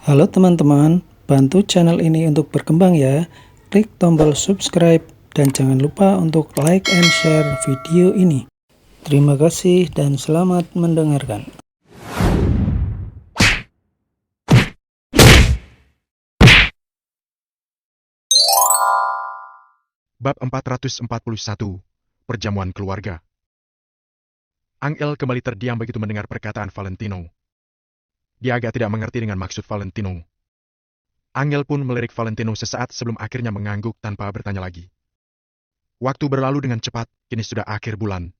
Halo teman-teman, bantu channel ini untuk berkembang ya. Klik tombol subscribe dan jangan lupa untuk like and share video ini. Terima kasih dan selamat mendengarkan. Bab 441, Perjamuan Keluarga. Angel kembali terdiam begitu mendengar perkataan Valentino. Dia agak tidak mengerti dengan maksud Valentino. Angel pun melirik Valentino sesaat sebelum akhirnya mengangguk tanpa bertanya lagi. Waktu berlalu dengan cepat, kini sudah akhir bulan.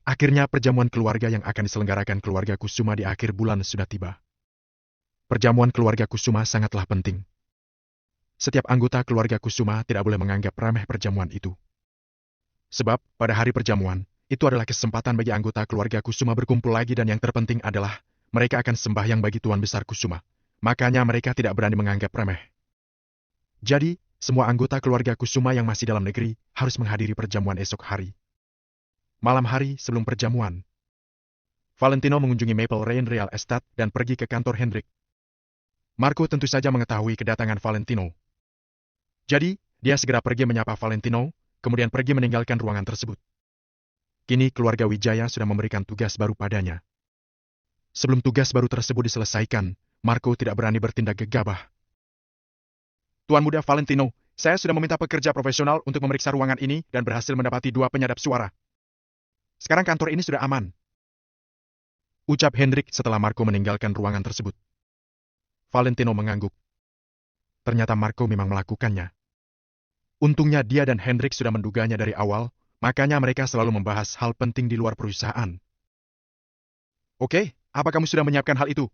Akhirnya perjamuan keluarga yang akan diselenggarakan keluarga Kusuma di akhir bulan sudah tiba. Perjamuan keluarga Kusuma sangatlah penting. Setiap anggota keluarga Kusuma tidak boleh menganggap remeh perjamuan itu. Sebab, pada hari perjamuan, itu adalah kesempatan bagi anggota keluarga Kusuma berkumpul lagi dan yang terpenting adalah, mereka akan sembahyang bagi Tuan Besar Kusuma. Makanya mereka tidak berani menganggap remeh. Jadi, semua anggota keluarga Kusuma yang masih dalam negeri harus menghadiri perjamuan esok hari. Malam hari sebelum perjamuan, Valentino mengunjungi Maple Rain Real Estate dan pergi ke kantor Hendrik. Marco tentu saja mengetahui kedatangan Valentino. Jadi, dia segera pergi menyapa Valentino, kemudian pergi meninggalkan ruangan tersebut. Kini keluarga Wijaya sudah memberikan tugas baru padanya. Sebelum tugas baru tersebut diselesaikan, Marco tidak berani bertindak gegabah. Tuan Muda Valentino, saya sudah meminta pekerja profesional untuk memeriksa ruangan ini dan berhasil mendapati 2 penyadap suara. Sekarang kantor ini sudah aman. Ucap Hendrik setelah Marco meninggalkan ruangan tersebut. Valentino mengangguk. Ternyata Marco memang melakukannya. Untungnya dia dan Hendrik sudah menduganya dari awal, makanya mereka selalu membahas hal penting di luar perusahaan. Oke, apa kamu sudah menyiapkan hal itu?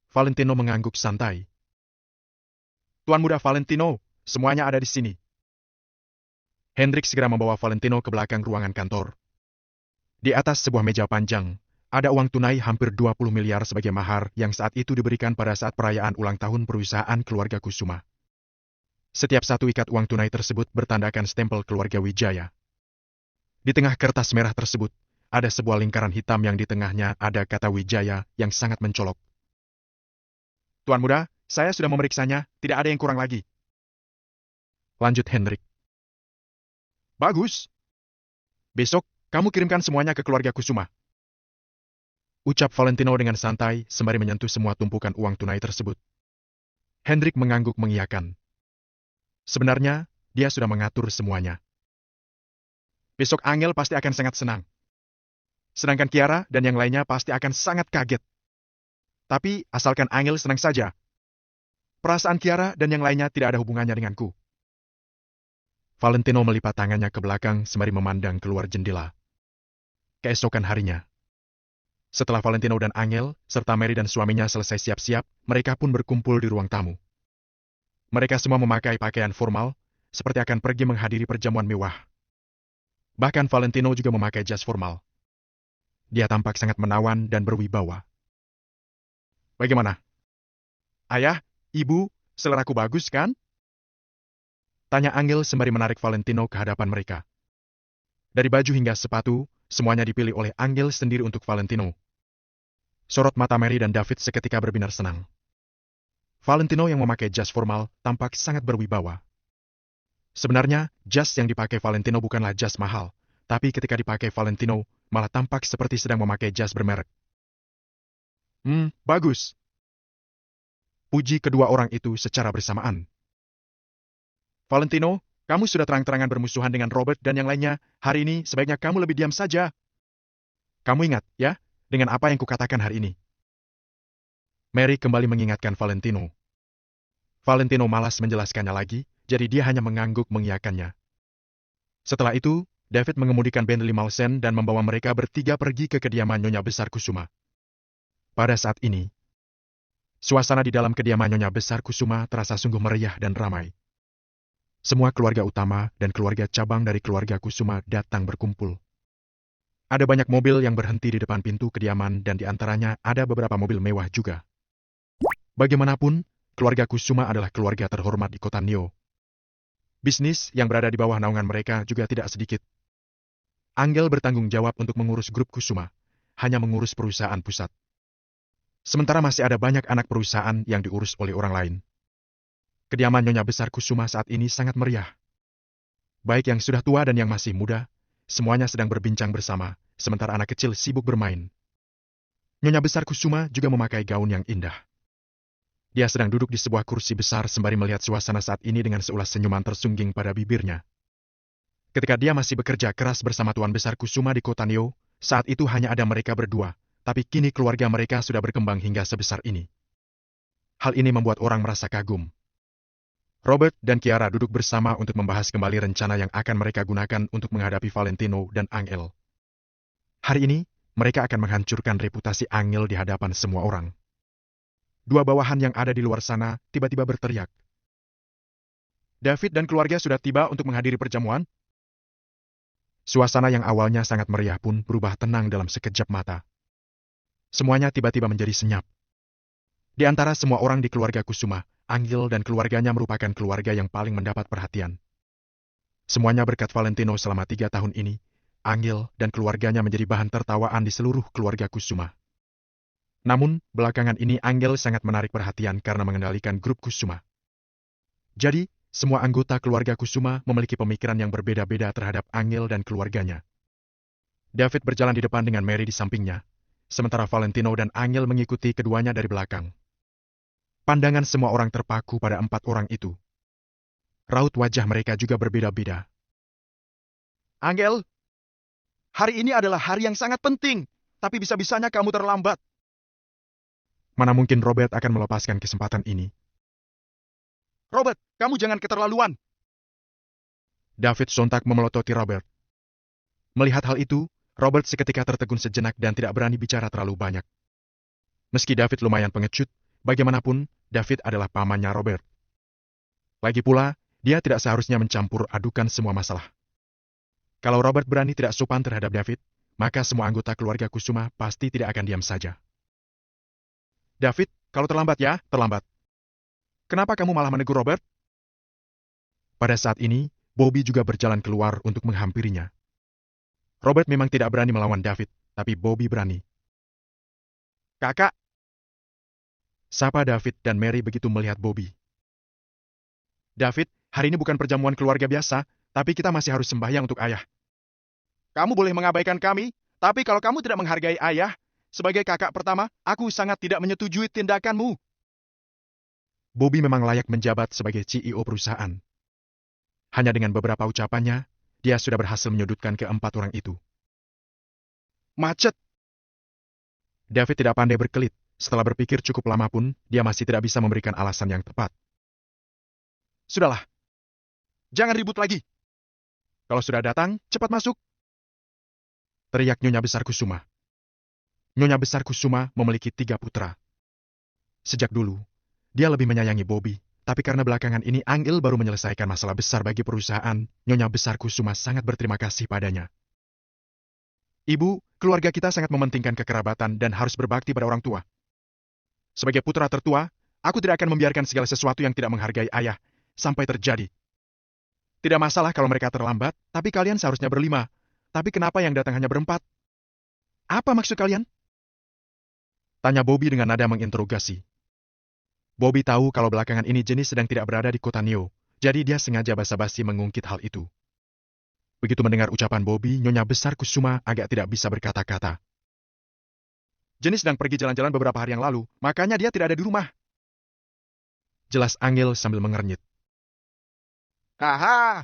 Valentino mengangguk santai. Tuan Muda Valentino, semuanya ada di sini. Hendrik segera membawa Valentino ke belakang ruangan kantor. Di atas sebuah meja panjang, ada uang tunai hampir 20 miliar sebagai mahar yang saat itu diberikan pada saat perayaan ulang tahun perusahaan keluarga Kusuma. Setiap satu ikat uang tunai tersebut bertandakan stempel keluarga Wijaya. Di tengah kertas merah tersebut, ada sebuah lingkaran hitam yang di tengahnya ada kata Wijaya yang sangat mencolok. Tuan Muda, saya sudah memeriksanya, tidak ada yang kurang lagi. Lanjut Hendrik. Bagus. Besok, kamu kirimkan semuanya ke keluarga Kusuma. Ucap Valentino dengan santai sembari menyentuh semua tumpukan uang tunai tersebut. Hendrik mengangguk mengiyakan. Sebenarnya, dia sudah mengatur semuanya. Besok Angel pasti akan sangat senang. Sedangkan Kiara dan yang lainnya pasti akan sangat kaget. Tapi, asalkan Angel senang saja. Perasaan Kiara dan yang lainnya tidak ada hubungannya denganku. Valentino melipat tangannya ke belakang sembari memandang keluar jendela. Keesokan harinya. Setelah Valentino dan Angel, serta Mary dan suaminya selesai siap-siap, mereka pun berkumpul di ruang tamu. Mereka semua memakai pakaian formal, seperti akan pergi menghadiri perjamuan mewah. Bahkan Valentino juga memakai jas formal. Dia tampak sangat menawan dan berwibawa. Bagaimana? Ayah, ibu, seleraku bagus kan? Tanya Angel sembari menarik Valentino ke hadapan mereka. Dari baju hingga sepatu, semuanya dipilih oleh Angel sendiri untuk Valentino. Sorot mata Mary dan David seketika berbinar senang. Valentino yang memakai jas formal tampak sangat berwibawa. Sebenarnya, jas yang dipakai Valentino bukanlah jas mahal, tapi ketika dipakai Valentino, malah tampak seperti sedang memakai jas bermerek. Bagus. Puji kedua orang itu secara bersamaan. Valentino, kamu sudah terang-terangan bermusuhan dengan Robert dan yang lainnya, hari ini sebaiknya kamu lebih diam saja. Kamu ingat, ya, dengan apa yang kukatakan hari ini. Mary kembali mengingatkan Valentino. Valentino malas menjelaskannya lagi, jadi dia hanya mengangguk mengiyakannya. Setelah itu, David mengemudikan Bentley Malsen dan membawa mereka bertiga pergi ke kediaman Nyonya Besar Kusuma. Pada saat ini, suasana di dalam kediaman Nyonya Besar Kusuma terasa sungguh meriah dan ramai. Semua keluarga utama dan keluarga cabang dari keluarga Kusuma datang berkumpul. Ada banyak mobil yang berhenti di depan pintu kediaman dan di antaranya ada beberapa mobil mewah juga. Bagaimanapun, keluarga Kusuma adalah keluarga terhormat di kota Nio. Bisnis yang berada di bawah naungan mereka juga tidak sedikit. Angel bertanggung jawab untuk mengurus grup Kusuma, hanya mengurus perusahaan pusat. Sementara masih ada banyak anak perusahaan yang diurus oleh orang lain. Kediaman Nyonya Besar Kusuma saat ini sangat meriah. Baik yang sudah tua dan yang masih muda, semuanya sedang berbincang bersama, sementara anak kecil sibuk bermain. Nyonya Besar Kusuma juga memakai gaun yang indah. Dia sedang duduk di sebuah kursi besar sembari melihat suasana saat ini dengan seulas senyuman tersungging pada bibirnya. Ketika dia masih bekerja keras bersama Tuan Besar Kusuma di kota Neo, saat itu hanya ada mereka berdua, tapi kini keluarga mereka sudah berkembang hingga sebesar ini. Hal ini membuat orang merasa kagum. Robert dan Kiara duduk bersama untuk membahas kembali rencana yang akan mereka gunakan untuk menghadapi Valentino dan Angel. Hari ini, mereka akan menghancurkan reputasi Angel di hadapan semua orang. Dua bawahan yang ada di luar sana tiba-tiba berteriak. David dan keluarga sudah tiba untuk menghadiri perjamuan. Suasana yang awalnya sangat meriah pun berubah tenang dalam sekejap mata. Semuanya tiba-tiba menjadi senyap. Di antara semua orang di keluarga Kusuma, Angel dan keluarganya merupakan keluarga yang paling mendapat perhatian. Semuanya berkat Valentino selama 3 tahun ini, Angel dan keluarganya menjadi bahan tertawaan di seluruh keluarga Kusuma. Namun, belakangan ini Angel sangat menarik perhatian karena mengendalikan grup Kusuma. Jadi, semua anggota keluarga Kusuma memiliki pemikiran yang berbeda-beda terhadap Angel dan keluarganya. David berjalan di depan dengan Mary di sampingnya, sementara Valentino dan Angel mengikuti keduanya dari belakang. Pandangan semua orang terpaku pada 4 orang itu. Raut wajah mereka juga berbeda-beda. Angel, hari ini adalah hari yang sangat penting, tapi bisa-bisanya kamu terlambat. Mana mungkin Robert akan melepaskan kesempatan ini? Robert, kamu jangan keterlaluan. David sontak memelototi Robert. Melihat hal itu, Robert seketika tertegun sejenak dan tidak berani bicara terlalu banyak. Meski David lumayan pengecut, bagaimanapun, David adalah pamannya Robert. Lagi pula, dia tidak seharusnya mencampur adukan semua masalah. Kalau Robert berani tidak sopan terhadap David, maka semua anggota keluarga Kusuma pasti tidak akan diam saja. David, kalau terlambat ya, terlambat. Kenapa kamu malah menegur Robert? Pada saat ini, Bobby juga berjalan keluar untuk menghampirinya. Robert memang tidak berani melawan David, tapi Bobby berani. Kakak, sapa David dan Mary begitu melihat Bobby. David, hari ini bukan perjamuan keluarga biasa, tapi kita masih harus sembahyang untuk ayah. Kamu boleh mengabaikan kami, tapi kalau kamu tidak menghargai ayah, sebagai kakak pertama, aku sangat tidak menyetujui tindakanmu. Bobby memang layak menjabat sebagai CEO perusahaan. Hanya dengan beberapa ucapannya, dia sudah berhasil menyudutkan ke-4 orang itu. Macet! David tidak pandai berkelit. Setelah berpikir cukup lama pun, dia masih tidak bisa memberikan alasan yang tepat. Sudahlah. Jangan ribut lagi. Kalau sudah datang, cepat masuk. Teriak Nyonya Besar Kusuma. Nyonya Besar Kusuma memiliki 3 putra. Sejak dulu, dia lebih menyayangi Bobby, tapi karena belakangan ini Angel baru menyelesaikan masalah besar bagi perusahaan, Nyonya Besar Kusuma sangat berterima kasih padanya. Ibu, keluarga kita sangat mementingkan kekerabatan dan harus berbakti pada orang tua. Sebagai putra tertua, aku tidak akan membiarkan segala sesuatu yang tidak menghargai ayah sampai terjadi. Tidak masalah kalau mereka terlambat, tapi kalian seharusnya ber5. Tapi kenapa yang datang hanya ber4? Apa maksud kalian? Tanya Bobby dengan nada menginterogasi. Bobby tahu kalau belakangan ini Jenny sedang tidak berada di kota Neo, jadi dia sengaja basa-basi mengungkit hal itu. Begitu mendengar ucapan Bobby, Nyonya Besar Kusuma agak tidak bisa berkata-kata. Jenny sedang pergi jalan-jalan beberapa hari yang lalu, makanya dia tidak ada di rumah. Jelas Angel sambil mengernyit. Haha!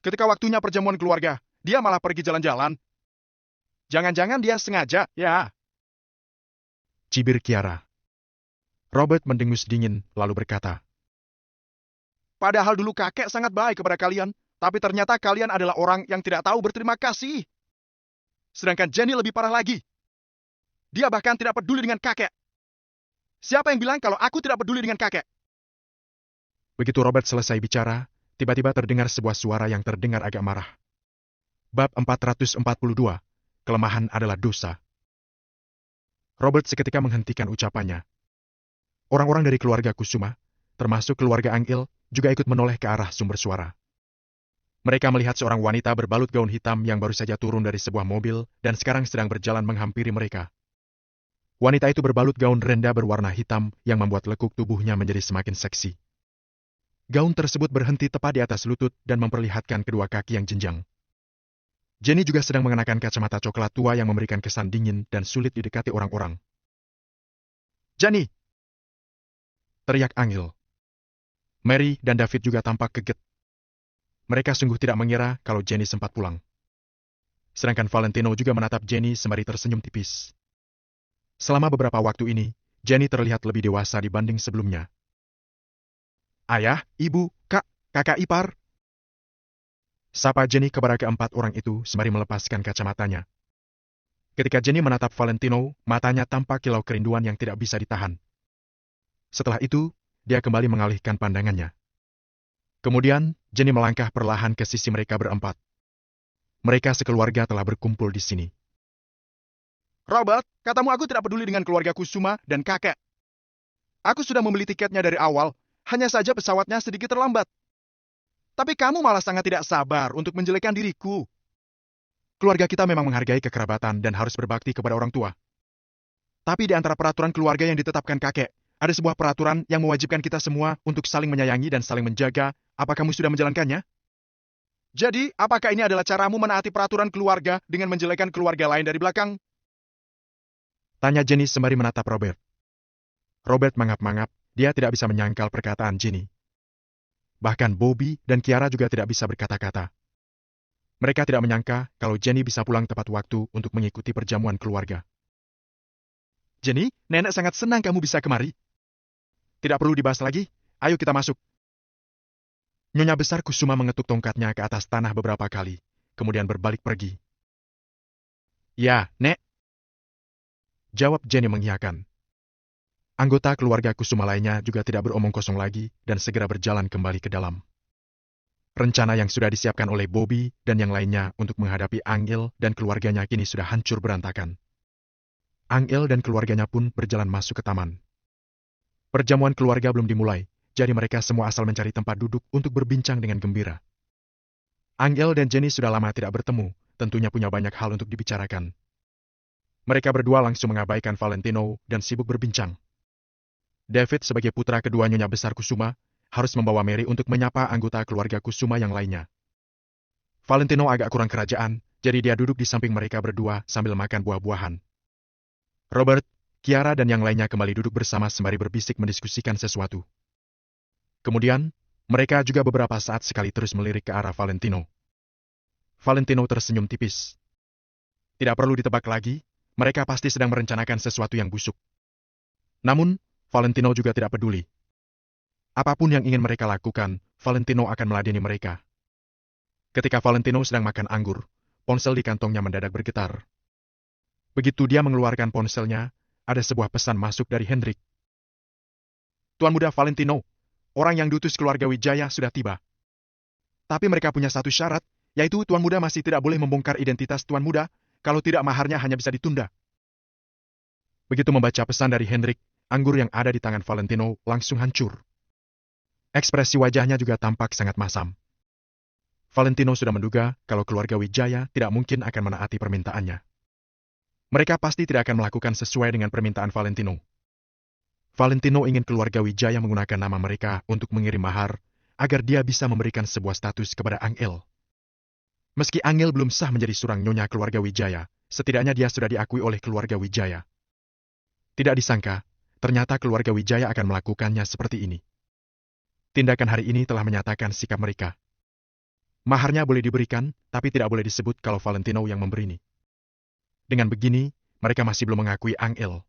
Ketika waktunya perjamuan keluarga, dia malah pergi jalan-jalan. Jangan-jangan dia sengaja, ya? Cibir Kiara. Robert mendengus dingin, lalu berkata. Padahal dulu kakek sangat baik kepada kalian, tapi ternyata kalian adalah orang yang tidak tahu berterima kasih. Sedangkan Jenny lebih parah lagi. Dia bahkan tidak peduli dengan kakek. Siapa yang bilang kalau aku tidak peduli dengan kakek? Begitu Robert selesai bicara, tiba-tiba terdengar sebuah suara yang terdengar agak marah. Bab 442, kelemahan adalah dosa. Robert seketika menghentikan ucapannya. Orang-orang dari keluarga Kusuma, termasuk keluarga Angel, juga ikut menoleh ke arah sumber suara. Mereka melihat seorang wanita berbalut gaun hitam yang baru saja turun dari sebuah mobil dan sekarang sedang berjalan menghampiri mereka. Wanita itu berbalut gaun rendah berwarna hitam yang membuat lekuk tubuhnya menjadi semakin seksi. Gaun tersebut berhenti tepat di atas lutut dan memperlihatkan kedua kaki yang jenjang. Jenny juga sedang mengenakan kacamata coklat tua yang memberikan kesan dingin dan sulit didekati orang-orang. "Jenny!" teriak Angel. Mary dan David juga tampak kaget. Mereka sungguh tidak mengira kalau Jenny sempat pulang. Sedangkan Valentino juga menatap Jenny sembari tersenyum tipis. Selama beberapa waktu ini, Jenny terlihat lebih dewasa dibanding sebelumnya. "Ayah, ibu, kakak ipar," sapa Jenny kepada keempat orang itu sembari melepaskan kacamatanya. Ketika Jenny menatap Valentino, matanya tampak kilau kerinduan yang tidak bisa ditahan. Setelah itu, dia kembali mengalihkan pandangannya. Kemudian, Jenny melangkah perlahan ke sisi mereka berempat. Mereka sekeluarga telah berkumpul di sini. "Robert, katamu aku tidak peduli dengan keluarga Kusuma dan kakek. Aku sudah membeli tiketnya dari awal, hanya saja pesawatnya sedikit terlambat. Tapi kamu malah sangat tidak sabar untuk menjelekkan diriku. Keluarga kita memang menghargai kekerabatan dan harus berbakti kepada orang tua. Tapi di antara peraturan keluarga yang ditetapkan kakek, ada sebuah peraturan yang mewajibkan kita semua untuk saling menyayangi dan saling menjaga. Apa kamu sudah menjalankannya? Jadi, apakah ini adalah caramu menaati peraturan keluarga dengan menjelekkan keluarga lain dari belakang?" tanya Jenny sembari menatap Robert. Robert mangap-mangap, dia tidak bisa menyangkal perkataan Jenny. Bahkan Bobby dan Kiara juga tidak bisa berkata-kata. Mereka tidak menyangka kalau Jenny bisa pulang tepat waktu untuk mengikuti perjamuan keluarga. "Jenny, nenek sangat senang kamu bisa kemari. Tidak perlu dibahas lagi, ayo kita masuk." Nyonya besar Kusuma mengetuk tongkatnya ke atas tanah beberapa kali, kemudian berbalik pergi. "Ya, Nek," jawab Jenny mengiyakan. Anggota keluarga Kusuma lainnya juga tidak beromong kosong lagi dan segera berjalan kembali ke dalam. Rencana yang sudah disiapkan oleh Bobby dan yang lainnya untuk menghadapi Angel dan keluarganya kini sudah hancur berantakan. Angel dan keluarganya pun berjalan masuk ke taman. Perjamuan keluarga belum dimulai, jadi mereka semua asal mencari tempat duduk untuk berbincang dengan gembira. Angel dan Jenny sudah lama tidak bertemu, tentunya punya banyak hal untuk dibicarakan. Mereka berdua langsung mengabaikan Valentino dan sibuk berbincang. David sebagai putra kedua Nyonya Besar Kusuma harus membawa Mary untuk menyapa anggota keluarga Kusuma yang lainnya. Valentino agak kurang kerajaan, jadi dia duduk di samping mereka berdua sambil makan buah-buahan. Robert, Kiara dan yang lainnya kembali duduk bersama sembari berbisik mendiskusikan sesuatu. Kemudian, mereka juga beberapa saat sekali terus melirik ke arah Valentino. Valentino tersenyum tipis. Tidak perlu ditebak lagi, mereka pasti sedang merencanakan sesuatu yang busuk. Namun, Valentino juga tidak peduli. Apapun yang ingin mereka lakukan, Valentino akan meladeni mereka. Ketika Valentino sedang makan anggur, ponsel di kantongnya mendadak bergetar. Begitu dia mengeluarkan ponselnya, ada sebuah pesan masuk dari Hendrik. "Tuan Muda Valentino, orang yang diutus keluarga Wijaya sudah tiba. Tapi mereka punya satu syarat, yaitu Tuan Muda masih tidak boleh membongkar identitas Tuan Muda, kalau tidak maharnya hanya bisa ditunda." Begitu membaca pesan dari Hendrik, anggur yang ada di tangan Valentino langsung hancur. Ekspresi wajahnya juga tampak sangat masam. Valentino sudah menduga kalau keluarga Wijaya tidak mungkin akan menaati permintaannya. Mereka pasti tidak akan melakukan sesuai dengan permintaan Valentino. Valentino ingin keluarga Wijaya menggunakan nama mereka untuk mengirim mahar, agar dia bisa memberikan sebuah status kepada Angel. Meski Angel belum sah menjadi seorang nyonya keluarga Wijaya, setidaknya dia sudah diakui oleh keluarga Wijaya. Tidak disangka, ternyata keluarga Wijaya akan melakukannya seperti ini. Tindakan hari ini telah menyatakan sikap mereka. Maharnya boleh diberikan, tapi tidak boleh disebut kalau Valentino yang memberi ini. Dengan begini, mereka masih belum mengakui Angel.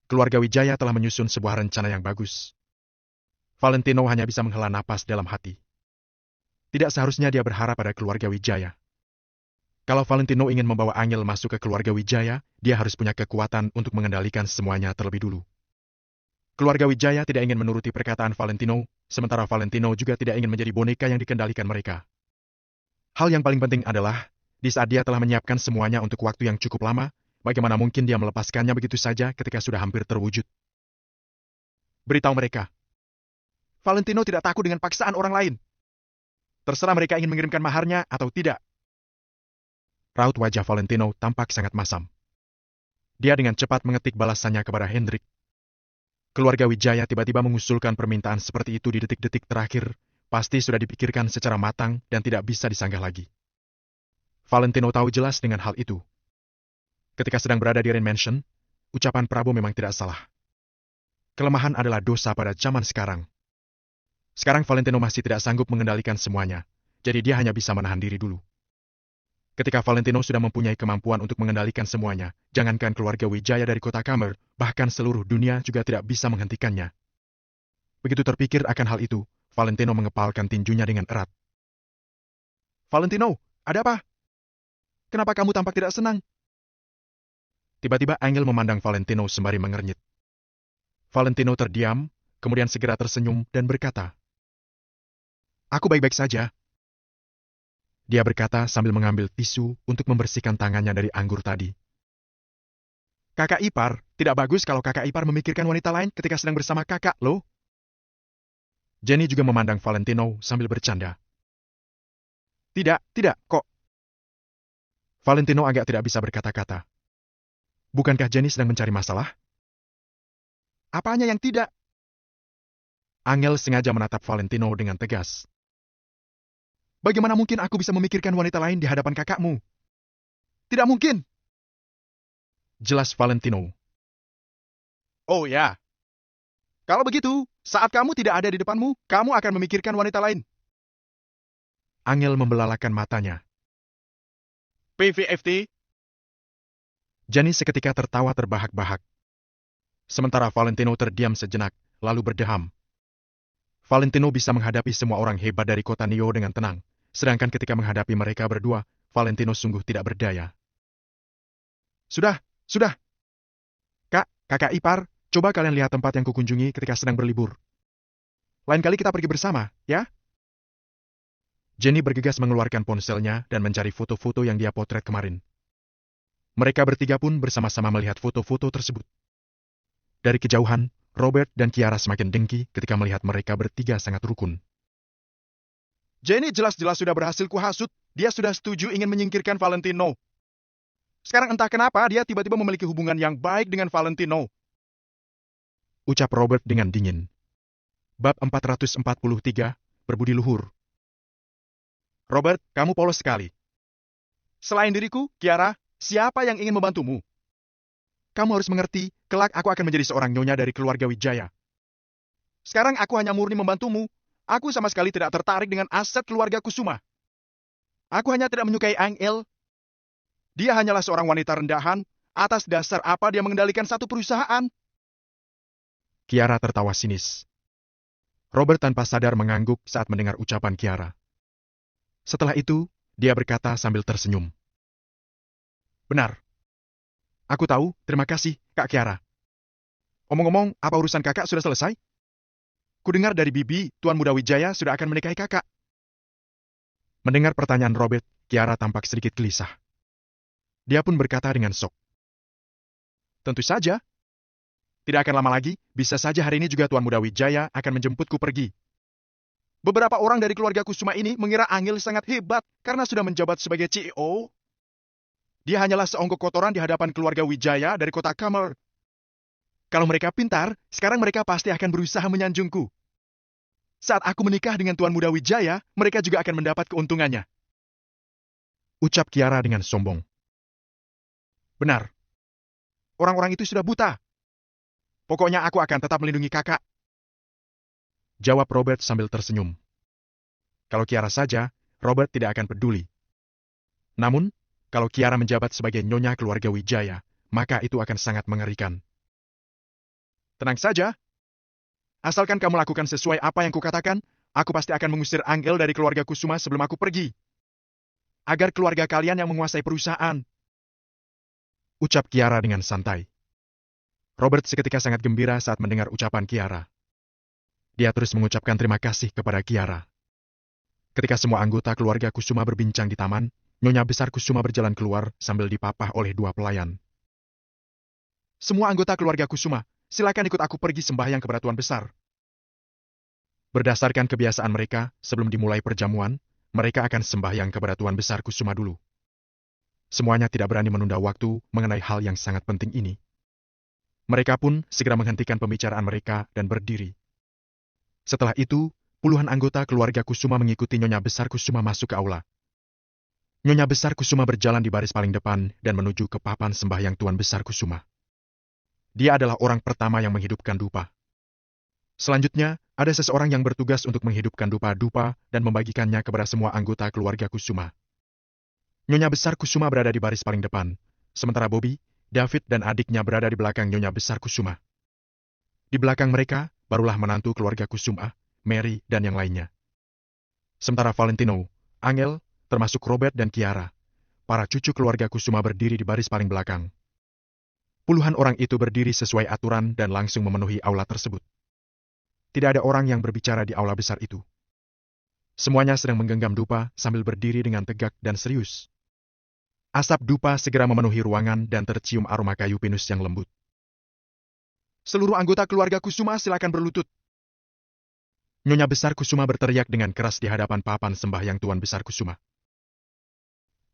Keluarga Wijaya telah menyusun sebuah rencana yang bagus. Valentino hanya bisa menghela napas dalam hati. Tidak seharusnya dia berharap pada keluarga Wijaya. Kalau Valentino ingin membawa Angel masuk ke keluarga Wijaya, dia harus punya kekuatan untuk mengendalikan semuanya terlebih dulu. Keluarga Wijaya tidak ingin menuruti perkataan Valentino, sementara Valentino juga tidak ingin menjadi boneka yang dikendalikan mereka. Hal yang paling penting adalah, di saat dia telah menyiapkan semuanya untuk waktu yang cukup lama, bagaimana mungkin dia melepaskannya begitu saja ketika sudah hampir terwujud? Beritahu mereka. Valentino tidak takut dengan paksaan orang lain. Terserah mereka ingin mengirimkan maharnya atau tidak. Raut wajah Valentino tampak sangat masam. Dia dengan cepat mengetik balasannya kepada Hendrik. Keluarga Wijaya tiba-tiba mengusulkan permintaan seperti itu di detik-detik terakhir, pasti sudah dipikirkan secara matang dan tidak bisa disanggah lagi. Valentino tahu jelas dengan hal itu. Ketika sedang berada di Rain Mansion, ucapan Prabu memang tidak salah. Kelemahan adalah dosa pada zaman sekarang. Sekarang Valentino masih tidak sanggup mengendalikan semuanya, jadi dia hanya bisa menahan diri dulu. Ketika Valentino sudah mempunyai kemampuan untuk mengendalikan semuanya, jangankan keluarga Wijaya dari kota Kamer, bahkan seluruh dunia juga tidak bisa menghentikannya. Begitu terpikir akan hal itu, Valentino mengepalkan tinjunya dengan erat. Valentino, ada apa? Kenapa kamu tampak tidak senang? Tiba-tiba Angel memandang Valentino sembari mengernyit. Valentino terdiam, kemudian segera tersenyum dan berkata, "Aku baik-baik saja." Dia berkata sambil mengambil tisu untuk membersihkan tangannya dari anggur tadi. "Kakak ipar, tidak bagus kalau kakak ipar memikirkan wanita lain ketika sedang bersama kakak, loh." Jenny juga memandang Valentino sambil bercanda. Tidak, kok." Valentino agak tidak bisa berkata-kata. Bukankah Jenny sedang mencari masalah? Apanya yang tidak? Angel sengaja menatap Valentino dengan tegas. Bagaimana mungkin aku bisa memikirkan wanita lain di hadapan kakakmu? Tidak mungkin. Jelas Valentino. Oh ya. Kalau begitu, saat kamu tidak ada di depanmu, kamu akan memikirkan wanita lain. Angel membelalakan matanya. PVFT? Jenny seketika tertawa terbahak-bahak. Sementara Valentino terdiam sejenak, lalu berdeham. Valentino bisa menghadapi semua orang hebat dari kota Nio dengan tenang, sedangkan ketika menghadapi mereka berdua, Valentino sungguh tidak berdaya. Sudah. Kakak ipar, coba kalian lihat tempat yang kukunjungi ketika sedang berlibur. Lain kali kita pergi bersama, ya? Jenny bergegas mengeluarkan ponselnya dan mencari foto-foto yang dia potret kemarin. Mereka bertiga pun bersama-sama melihat foto-foto tersebut. Dari kejauhan, Robert dan Kiara semakin dengki ketika melihat mereka bertiga sangat rukun. Jenny jelas-jelas sudah berhasil kuhasut, dia sudah setuju ingin menyingkirkan Valentino. Sekarang entah kenapa dia tiba-tiba memiliki hubungan yang baik dengan Valentino. Ucap Robert dengan dingin. Bab 443, Berbudi Luhur. Robert, kamu polos sekali. Selain diriku, Kiara, siapa yang ingin membantumu? Kamu harus mengerti, kelak aku akan menjadi seorang nyonya dari keluarga Wijaya. Sekarang aku hanya murni membantumu. Aku sama sekali tidak tertarik dengan aset keluarga Kusuma. Aku hanya tidak menyukai Angel. Dia hanyalah seorang wanita rendahan, atas dasar apa dia mengendalikan satu perusahaan. Kiara tertawa sinis. Robert tanpa sadar mengangguk saat mendengar ucapan Kiara. Setelah itu, dia berkata sambil tersenyum. Benar. Aku tahu, terima kasih, Kak Kiara. Omong-omong, apa urusan kakak sudah selesai? Kudengar dari Bibi, Tuan Muda Wijaya sudah akan menikahi kakak. Mendengar pertanyaan Robert, Kiara tampak sedikit gelisah. Dia pun berkata dengan sok. Tentu saja. Tidak akan lama lagi, bisa saja hari ini juga Tuan Muda Wijaya akan menjemputku pergi. Beberapa orang dari keluarga Kusuma ini mengira Angel sangat hebat karena sudah menjabat sebagai CEO. Dia hanyalah seonggok kotoran di hadapan keluarga Wijaya dari kota Kamer. Kalau mereka pintar, sekarang mereka pasti akan berusaha menyanjungku. Saat aku menikah dengan Tuan Muda Wijaya, mereka juga akan mendapat keuntungannya. Ucap Kiara dengan sombong. Benar. Orang-orang itu sudah buta. Pokoknya aku akan tetap melindungi kakak. Jawab Robert sambil tersenyum. Kalau Kiara saja, Robert tidak akan peduli. Namun, kalau Kiara menjabat sebagai nyonya keluarga Wijaya, maka itu akan sangat mengerikan. Tenang saja. Asalkan kamu lakukan sesuai apa yang kukatakan, aku pasti akan mengusir Angel dari keluarga Kusuma sebelum aku pergi. Agar keluarga kalian yang menguasai perusahaan. Ucap Kiara dengan santai. Robert seketika sangat gembira saat mendengar ucapan Kiara. Dia terus mengucapkan terima kasih kepada Kiara. Ketika semua anggota keluarga Kusuma berbincang di taman, Nyonya Besar Kusuma berjalan keluar sambil dipapah oleh dua pelayan. Semua anggota keluarga Kusuma, silakan ikut aku pergi sembahyang kepada Tuan Besar. Berdasarkan kebiasaan mereka, sebelum dimulai perjamuan, mereka akan sembahyang kepada Tuan Besar Kusuma dulu. Semuanya tidak berani menunda waktu mengenai hal yang sangat penting ini. Mereka pun segera menghentikan pembicaraan mereka dan berdiri. Setelah itu, puluhan anggota keluarga Kusuma mengikuti Nyonya Besar Kusuma masuk ke aula. Nyonya Besar Kusuma berjalan di baris paling depan dan menuju ke papan sembahyang Tuan Besar Kusuma. Dia adalah orang pertama yang menghidupkan dupa. Selanjutnya, ada seseorang yang bertugas untuk menghidupkan dupa-dupa dan membagikannya kepada semua anggota keluarga Kusuma. Nyonya Besar Kusuma berada di baris paling depan, sementara Bobby, David dan adiknya berada di belakang Nyonya Besar Kusuma. Di belakang mereka, barulah menantu keluarga Kusuma, Mary, dan yang lainnya. Sementara Valentino, Angel, termasuk Robert dan Kiara, para cucu keluarga Kusuma berdiri di baris paling belakang. Puluhan orang itu berdiri sesuai aturan dan langsung memenuhi aula tersebut. Tidak ada orang yang berbicara di aula besar itu. Semuanya sedang menggenggam dupa sambil berdiri dengan tegak dan serius. Asap dupa segera memenuhi ruangan dan tercium aroma kayu pinus yang lembut. Seluruh anggota keluarga Kusuma silakan berlutut. Nyonya Besar Kusuma berteriak dengan keras di hadapan papan sembahyang Tuan Besar Kusuma.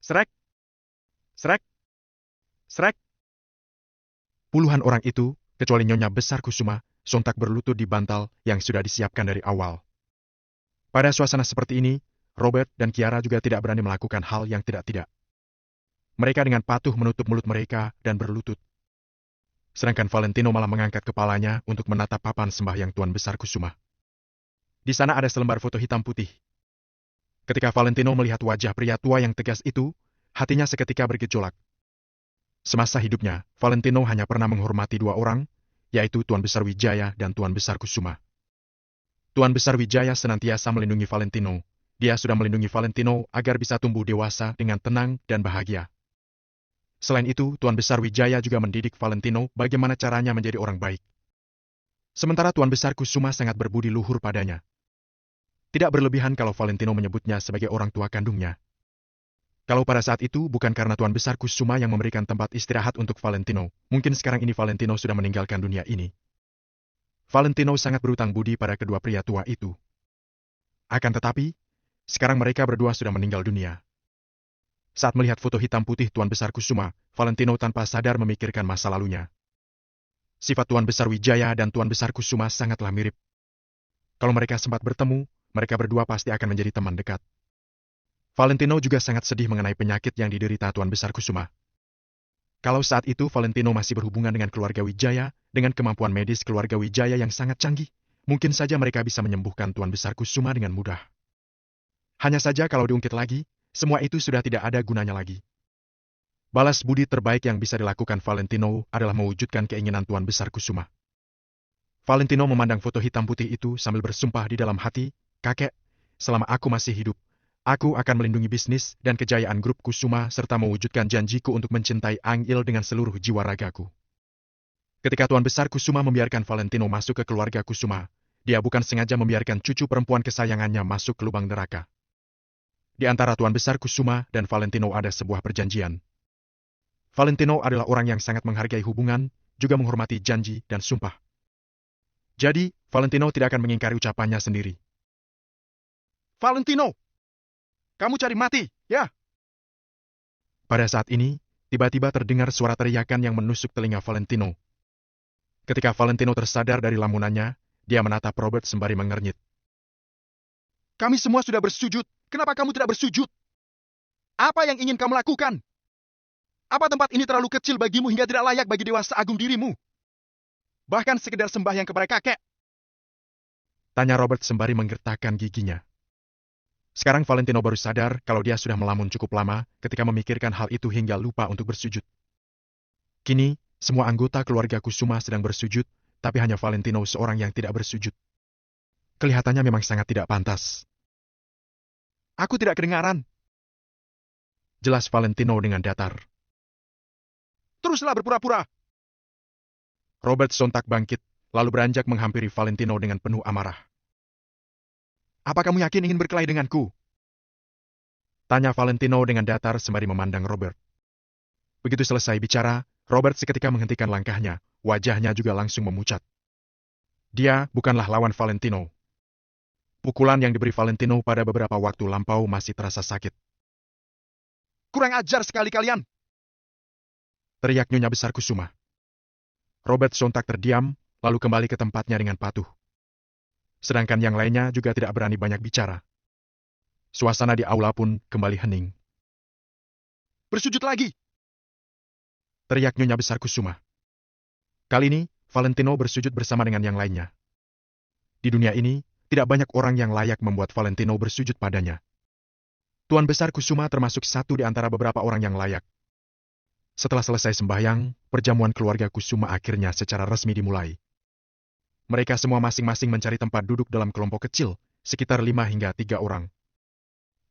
Srek! Srek! Srek! Puluhan orang itu, kecuali Nyonya Besar Kusuma, sontak berlutut di bantal yang sudah disiapkan dari awal. Pada suasana seperti ini, Robert dan Kiara juga tidak berani melakukan hal yang tidak-tidak. Mereka dengan patuh menutup mulut mereka dan berlutut. Sedangkan Valentino malah mengangkat kepalanya untuk menatap papan sembahyang Tuan Besar Kusuma. Di sana ada selembar foto hitam putih. Ketika Valentino melihat wajah pria tua yang tegas itu, hatinya seketika bergejolak. Semasa hidupnya, Valentino hanya pernah menghormati dua orang, yaitu Tuan Besar Wijaya dan Tuan Besar Kusuma. Tuan Besar Wijaya senantiasa melindungi Valentino. Dia sudah melindungi Valentino agar bisa tumbuh dewasa dengan tenang dan bahagia. Selain itu, Tuan Besar Wijaya juga mendidik Valentino bagaimana caranya menjadi orang baik. Sementara Tuan Besar Kusuma sangat berbudi luhur padanya. Tidak berlebihan kalau Valentino menyebutnya sebagai orang tua kandungnya. Kalau pada saat itu bukan karena Tuan Besar Kusuma yang memberikan tempat istirahat untuk Valentino, mungkin sekarang ini Valentino sudah meninggalkan dunia ini. Valentino sangat berutang budi pada kedua pria tua itu. Akan tetapi, sekarang mereka berdua sudah meninggal dunia. Saat melihat foto hitam putih Tuan Besar Kusuma, Valentino tanpa sadar memikirkan masa lalunya. Sifat Tuan Besar Wijaya dan Tuan Besar Kusuma sangatlah mirip. Kalau mereka sempat bertemu, mereka berdua pasti akan menjadi teman dekat. Valentino juga sangat sedih mengenai penyakit yang diderita Tuan Besar Kusuma. Kalau saat itu Valentino masih berhubungan dengan keluarga Wijaya, dengan kemampuan medis keluarga Wijaya yang sangat canggih, mungkin saja mereka bisa menyembuhkan Tuan Besar Kusuma dengan mudah. Hanya saja kalau diungkit lagi, semua itu sudah tidak ada gunanya lagi. Balas budi terbaik yang bisa dilakukan Valentino adalah mewujudkan keinginan Tuan Besar Kusuma. Valentino memandang foto hitam putih itu sambil bersumpah di dalam hati, "Kakek, selama aku masih hidup, aku akan melindungi bisnis dan kejayaan grup Kusuma serta mewujudkan janjiku untuk mencintai Angil dengan seluruh jiwa ragaku." Ketika Tuan Besar Kusuma membiarkan Valentino masuk ke keluarga Kusuma, dia bukan sengaja membiarkan cucu perempuan kesayangannya masuk ke lubang neraka. Di antara Tuan Besar Kusuma dan Valentino ada sebuah perjanjian. Valentino adalah orang yang sangat menghargai hubungan, juga menghormati janji dan sumpah. Jadi, Valentino tidak akan mengingkari ucapannya sendiri. "Valentino, kamu cari mati, ya?" Pada saat ini, tiba-tiba terdengar suara teriakan yang menusuk telinga Valentino. Ketika Valentino tersadar dari lamunannya, dia menatap Robert sembari mengernyit. "Kami semua sudah bersujud. Kenapa kamu tidak bersujud? Apa yang ingin kamu lakukan? Apa tempat ini terlalu kecil bagimu hingga tidak layak bagi dewa seagung dirimu? Bahkan sekedar sembahyang kepada kakek?" Tanya Robert sembari menggertakkan giginya. Sekarang Valentino baru sadar kalau dia sudah melamun cukup lama ketika memikirkan hal itu hingga lupa untuk bersujud. Kini, semua anggota keluarga Kusuma sedang bersujud, tapi hanya Valentino seorang yang tidak bersujud. Kelihatannya memang sangat tidak pantas. "Aku tidak kedengaran," jelas Valentino dengan datar. "Teruslah berpura-pura." Robert sontak bangkit, lalu beranjak menghampiri Valentino dengan penuh amarah. "Apa kamu yakin ingin berkelahi denganku?" Tanya Valentino dengan datar sembari memandang Robert. Begitu selesai bicara, Robert seketika menghentikan langkahnya, wajahnya juga langsung memucat. Dia bukanlah lawan Valentino. Pukulan yang diberi Valentino pada beberapa waktu lampau masih terasa sakit. Kurang ajar sekali kalian! Teriak Nyonya Besar Kusuma. Robert sontak terdiam, lalu kembali ke tempatnya dengan patuh. Sedangkan yang lainnya juga tidak berani banyak bicara. Suasana di aula pun kembali hening. Bersujud lagi! Teriak Nyonya Besar Kusuma. Kali ini, Valentino bersujud bersama dengan yang lainnya. Di dunia ini, tidak banyak orang yang layak membuat Valentino bersujud padanya. Tuan Besar Kusuma termasuk satu di antara beberapa orang yang layak. Setelah selesai sembahyang, perjamuan keluarga Kusuma akhirnya secara resmi dimulai. Mereka semua masing-masing mencari tempat duduk dalam kelompok kecil, sekitar 5 hingga 3 orang.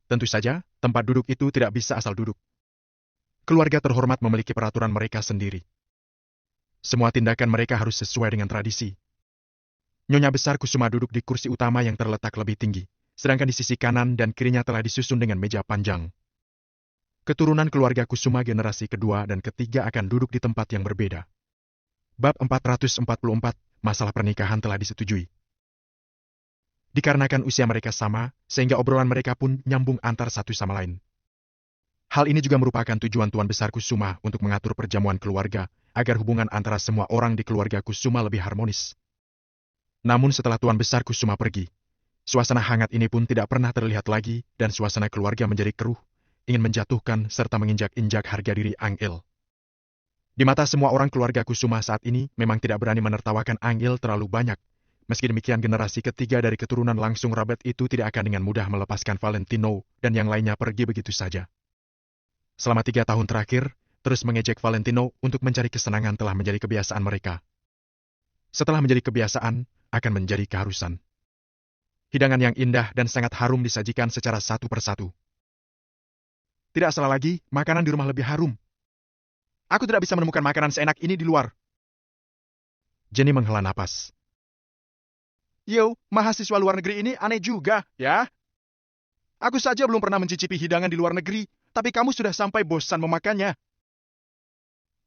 Tentu saja, tempat duduk itu tidak bisa asal duduk. Keluarga terhormat memiliki peraturan mereka sendiri. Semua tindakan mereka harus sesuai dengan tradisi. Nyonya Besar Kusuma duduk di kursi utama yang terletak lebih tinggi, sedangkan di sisi kanan dan kirinya telah disusun dengan meja panjang. Keturunan keluarga Kusuma generasi kedua dan ketiga akan duduk di tempat yang berbeda. Bab 444, masalah pernikahan telah disetujui. Dikarenakan usia mereka sama, sehingga obrolan mereka pun nyambung antar satu sama lain. Hal ini juga merupakan tujuan Tuan Besar Kusuma untuk mengatur perjamuan keluarga, agar hubungan antara semua orang di keluarga Kusuma lebih harmonis. Namun setelah Tuan Besar Kusuma pergi, suasana hangat ini pun tidak pernah terlihat lagi dan suasana keluarga menjadi keruh, ingin menjatuhkan serta menginjak-injak harga diri Angel. Di mata semua orang keluarga Kusuma saat ini memang tidak berani menertawakan Angel terlalu banyak. Meski demikian generasi ketiga dari keturunan langsung Robert itu tidak akan dengan mudah melepaskan Valentino dan yang lainnya pergi begitu saja. Selama 3 tahun terakhir, terus mengejek Valentino untuk mencari kesenangan telah menjadi kebiasaan mereka. Setelah menjadi kebiasaan, akan menjadi keharusan. Hidangan yang indah dan sangat harum disajikan secara satu persatu. Tidak salah lagi, makanan di rumah lebih harum. Aku tidak bisa menemukan makanan seenak ini di luar. Jenny menghela napas. Yo, mahasiswa luar negeri ini aneh juga, ya? Aku saja belum pernah mencicipi hidangan di luar negeri, tapi kamu sudah sampai bosan memakannya.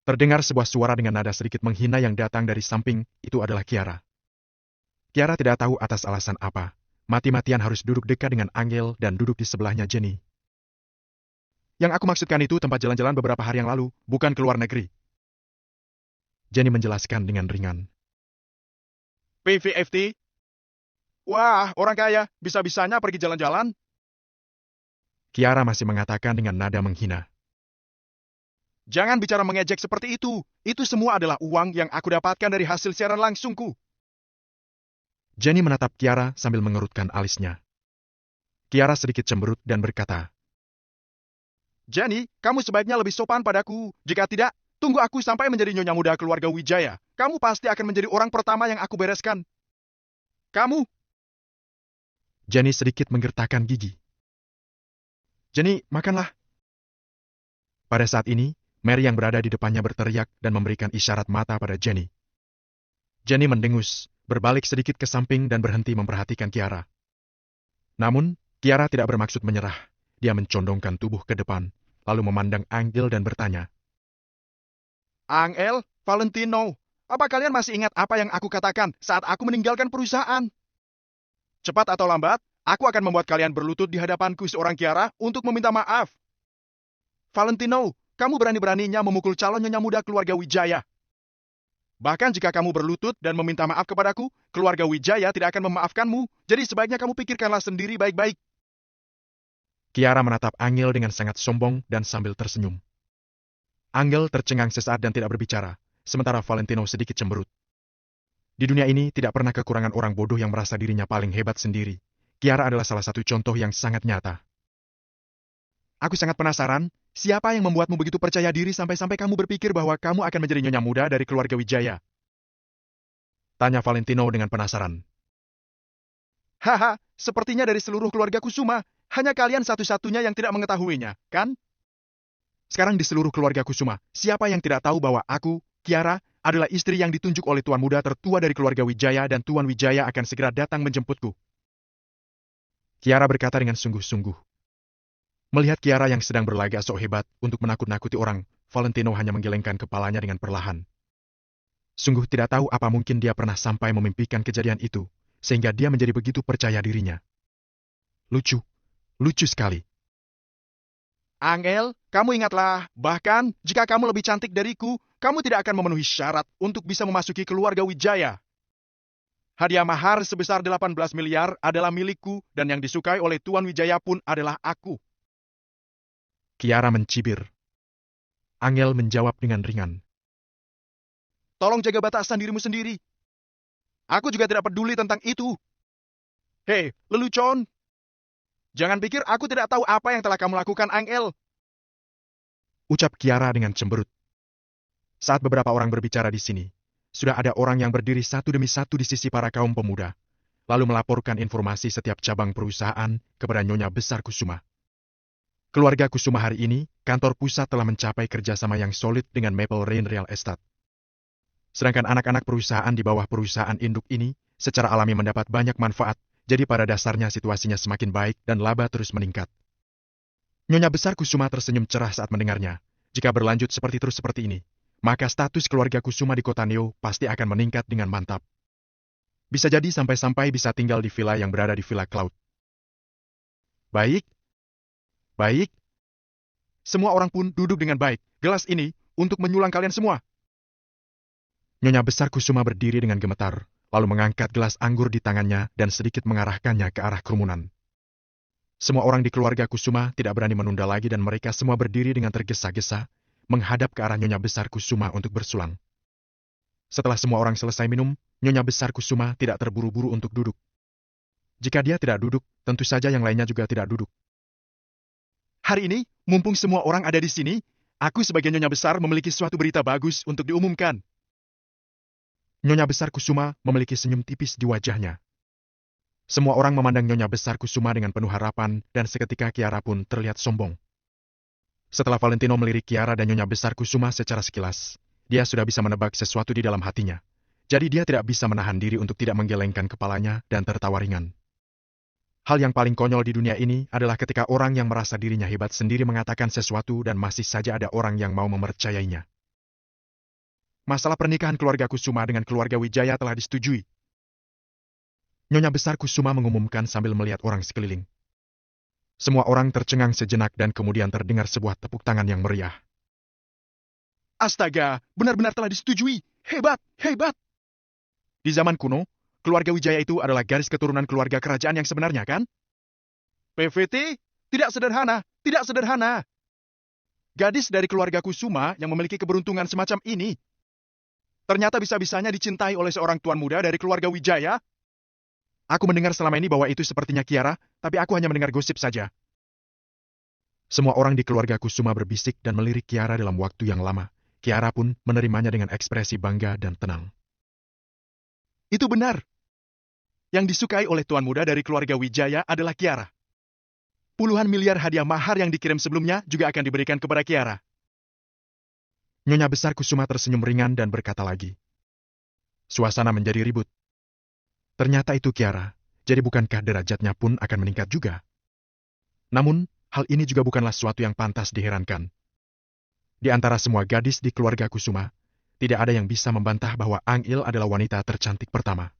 Terdengar sebuah suara dengan nada sedikit menghina yang datang dari samping, itu adalah Kiara. Kiara tidak tahu atas alasan apa, mati-matian harus duduk dekat dengan Angel dan duduk di sebelahnya Jenny. Yang aku maksudkan itu tempat jalan-jalan beberapa hari yang lalu, bukan ke luar negeri. Jenny menjelaskan dengan ringan. PVFT? Wah, orang kaya, bisa-bisanya pergi jalan-jalan. Kiara masih mengatakan dengan nada menghina. Jangan bicara mengejek seperti itu. Itu semua adalah uang yang aku dapatkan dari hasil siaran langsungku. Jenny menatap Kiara sambil mengerutkan alisnya. Kiara sedikit cemberut dan berkata, Jenny, kamu sebaiknya lebih sopan padaku. Jika tidak, tunggu aku sampai menjadi nyonya muda keluarga Wijaya. Kamu pasti akan menjadi orang pertama yang aku bereskan. Kamu. Jenny sedikit menggertakkan gigi. Jenny, makanlah. Pada saat ini, Mary yang berada di depannya berteriak dan memberikan isyarat mata pada Jenny. Jenny mendengus, berbalik sedikit ke samping dan berhenti memperhatikan Kiara. Namun, Kiara tidak bermaksud menyerah. Dia mencondongkan tubuh ke depan, lalu memandang Angel dan bertanya. Angel, Valentino, apa kalian masih ingat apa yang aku katakan saat aku meninggalkan perusahaan? Cepat atau lambat, aku akan membuat kalian berlutut di hadapanku seorang Kiara untuk meminta maaf. Valentino, kamu berani-beraninya memukul calon nyonya muda keluarga Wijaya. Bahkan jika kamu berlutut dan meminta maaf kepadaku, keluarga Wijaya tidak akan memaafkanmu, jadi sebaiknya kamu pikirkanlah sendiri baik-baik. Kiara menatap Angel dengan sangat sombong dan sambil tersenyum. Angel tercengang sesaat dan tidak berbicara, sementara Valentino sedikit cemberut. Di dunia ini tidak pernah kekurangan orang bodoh yang merasa dirinya paling hebat sendiri. Kiara adalah salah satu contoh yang sangat nyata. Aku sangat penasaran, siapa yang membuatmu begitu percaya diri sampai-sampai kamu berpikir bahwa kamu akan menjadi nyonya muda dari keluarga Wijaya? Tanya Valentino dengan penasaran. Haha, sepertinya dari seluruh keluarga Kusuma, hanya kalian satu-satunya yang tidak mengetahuinya, kan? Sekarang di seluruh keluarga Kusuma, siapa yang tidak tahu bahwa aku, Kiara, adalah istri yang ditunjuk oleh tuan muda tertua dari keluarga Wijaya dan Tuan Wijaya akan segera datang menjemputku. Kiara berkata dengan sungguh-sungguh. Melihat Kiara yang sedang berlagak sok hebat untuk menakut-nakuti orang, Valentino hanya menggelengkan kepalanya dengan perlahan. Sungguh tidak tahu apa mungkin dia pernah sampai memimpikan kejadian itu, sehingga dia menjadi begitu percaya dirinya. Lucu sekali. Angel, kamu ingatlah, bahkan jika kamu lebih cantik dariku, kamu tidak akan memenuhi syarat untuk bisa memasuki keluarga Wijaya. Hadiah mahar sebesar 18 miliar adalah milikku dan yang disukai oleh Tuan Wijaya pun adalah aku. Kiara mencibir. Angel menjawab dengan ringan. Tolong jaga batasan dirimu sendiri. Aku juga tidak peduli tentang itu. Hei, lelucon. Jangan pikir aku tidak tahu apa yang telah kamu lakukan, Angel. Ucap Kiara dengan cemberut. Saat beberapa orang berbicara di sini, sudah ada orang yang berdiri satu demi satu di sisi para kaum pemuda, lalu melaporkan informasi setiap cabang perusahaan kepada Nyonya Besar Kusuma. Keluarga Kusuma hari ini, kantor pusat telah mencapai kerjasama yang solid dengan Maple Rain Real Estate. Sedangkan anak-anak perusahaan di bawah perusahaan induk ini secara alami mendapat banyak manfaat, jadi pada dasarnya situasinya semakin baik dan laba terus meningkat. Nyonya Besar Kusuma tersenyum cerah saat mendengarnya. Jika berlanjut seperti ini, maka status keluarga Kusuma di kota Neo pasti akan meningkat dengan mantap. Bisa jadi sampai-sampai bisa tinggal di villa yang berada di Villa Cloud. Baik. Semua orang pun duduk dengan baik. Gelas ini untuk menyulang kalian semua. Nyonya Besar Kusuma berdiri dengan gemetar, lalu mengangkat gelas anggur di tangannya dan sedikit mengarahkannya ke arah kerumunan. Semua orang di keluarga Kusuma tidak berani menunda lagi dan mereka semua berdiri dengan tergesa-gesa, menghadap ke arah Nyonya Besar Kusuma untuk bersulang. Setelah semua orang selesai minum, Nyonya Besar Kusuma tidak terburu-buru untuk duduk. Jika dia tidak duduk, tentu saja yang lainnya juga tidak duduk. Hari ini, mumpung semua orang ada di sini, aku sebagai Nyonya Besar memiliki suatu berita bagus untuk diumumkan. Nyonya Besar Kusuma memiliki senyum tipis di wajahnya. Semua orang memandang Nyonya Besar Kusuma dengan penuh harapan dan seketika Kiara pun terlihat sombong. Setelah Valentino melirik Kiara dan Nyonya Besar Kusuma secara sekilas, dia sudah bisa menebak sesuatu di dalam hatinya. Jadi dia tidak bisa menahan diri untuk tidak menggelengkan kepalanya dan tertawa ringan. Hal yang paling konyol di dunia ini adalah ketika orang yang merasa dirinya hebat sendiri mengatakan sesuatu dan masih saja ada orang yang mau mempercayainya. Masalah pernikahan keluarga Kusuma dengan keluarga Wijaya telah disetujui. Nyonya Besar Kusuma mengumumkan sambil melihat orang sekeliling. Semua orang tercengang sejenak dan kemudian terdengar sebuah tepuk tangan yang meriah. Astaga, benar-benar telah disetujui. Hebat, hebat. Di zaman kuno, keluarga Wijaya itu adalah garis keturunan keluarga kerajaan yang sebenarnya, kan? PVT, tidak sederhana, tidak sederhana. Gadis dari keluarga Kusuma yang memiliki keberuntungan semacam ini, ternyata bisa-bisanya dicintai oleh seorang tuan muda dari keluarga Wijaya. Aku mendengar selama ini bahwa itu sepertinya Kiara, tapi aku hanya mendengar gosip saja. Semua orang di keluarga Kusuma berbisik dan melirik Kiara dalam waktu yang lama. Kiara pun menerimanya dengan ekspresi bangga dan tenang. Itu benar. Yang disukai oleh tuan muda dari keluarga Wijaya adalah Kiara. Puluhan miliar hadiah mahar yang dikirim sebelumnya juga akan diberikan kepada Kiara. Nyonya Besar Kusuma tersenyum ringan dan berkata lagi. Suasana menjadi ribut. Ternyata itu Kiara, jadi bukankah derajatnya pun akan meningkat juga? Namun, hal ini juga bukanlah sesuatu yang pantas diherankan. Di antara semua gadis di keluarga Kusuma, tidak ada yang bisa membantah bahwa Angel adalah wanita tercantik pertama.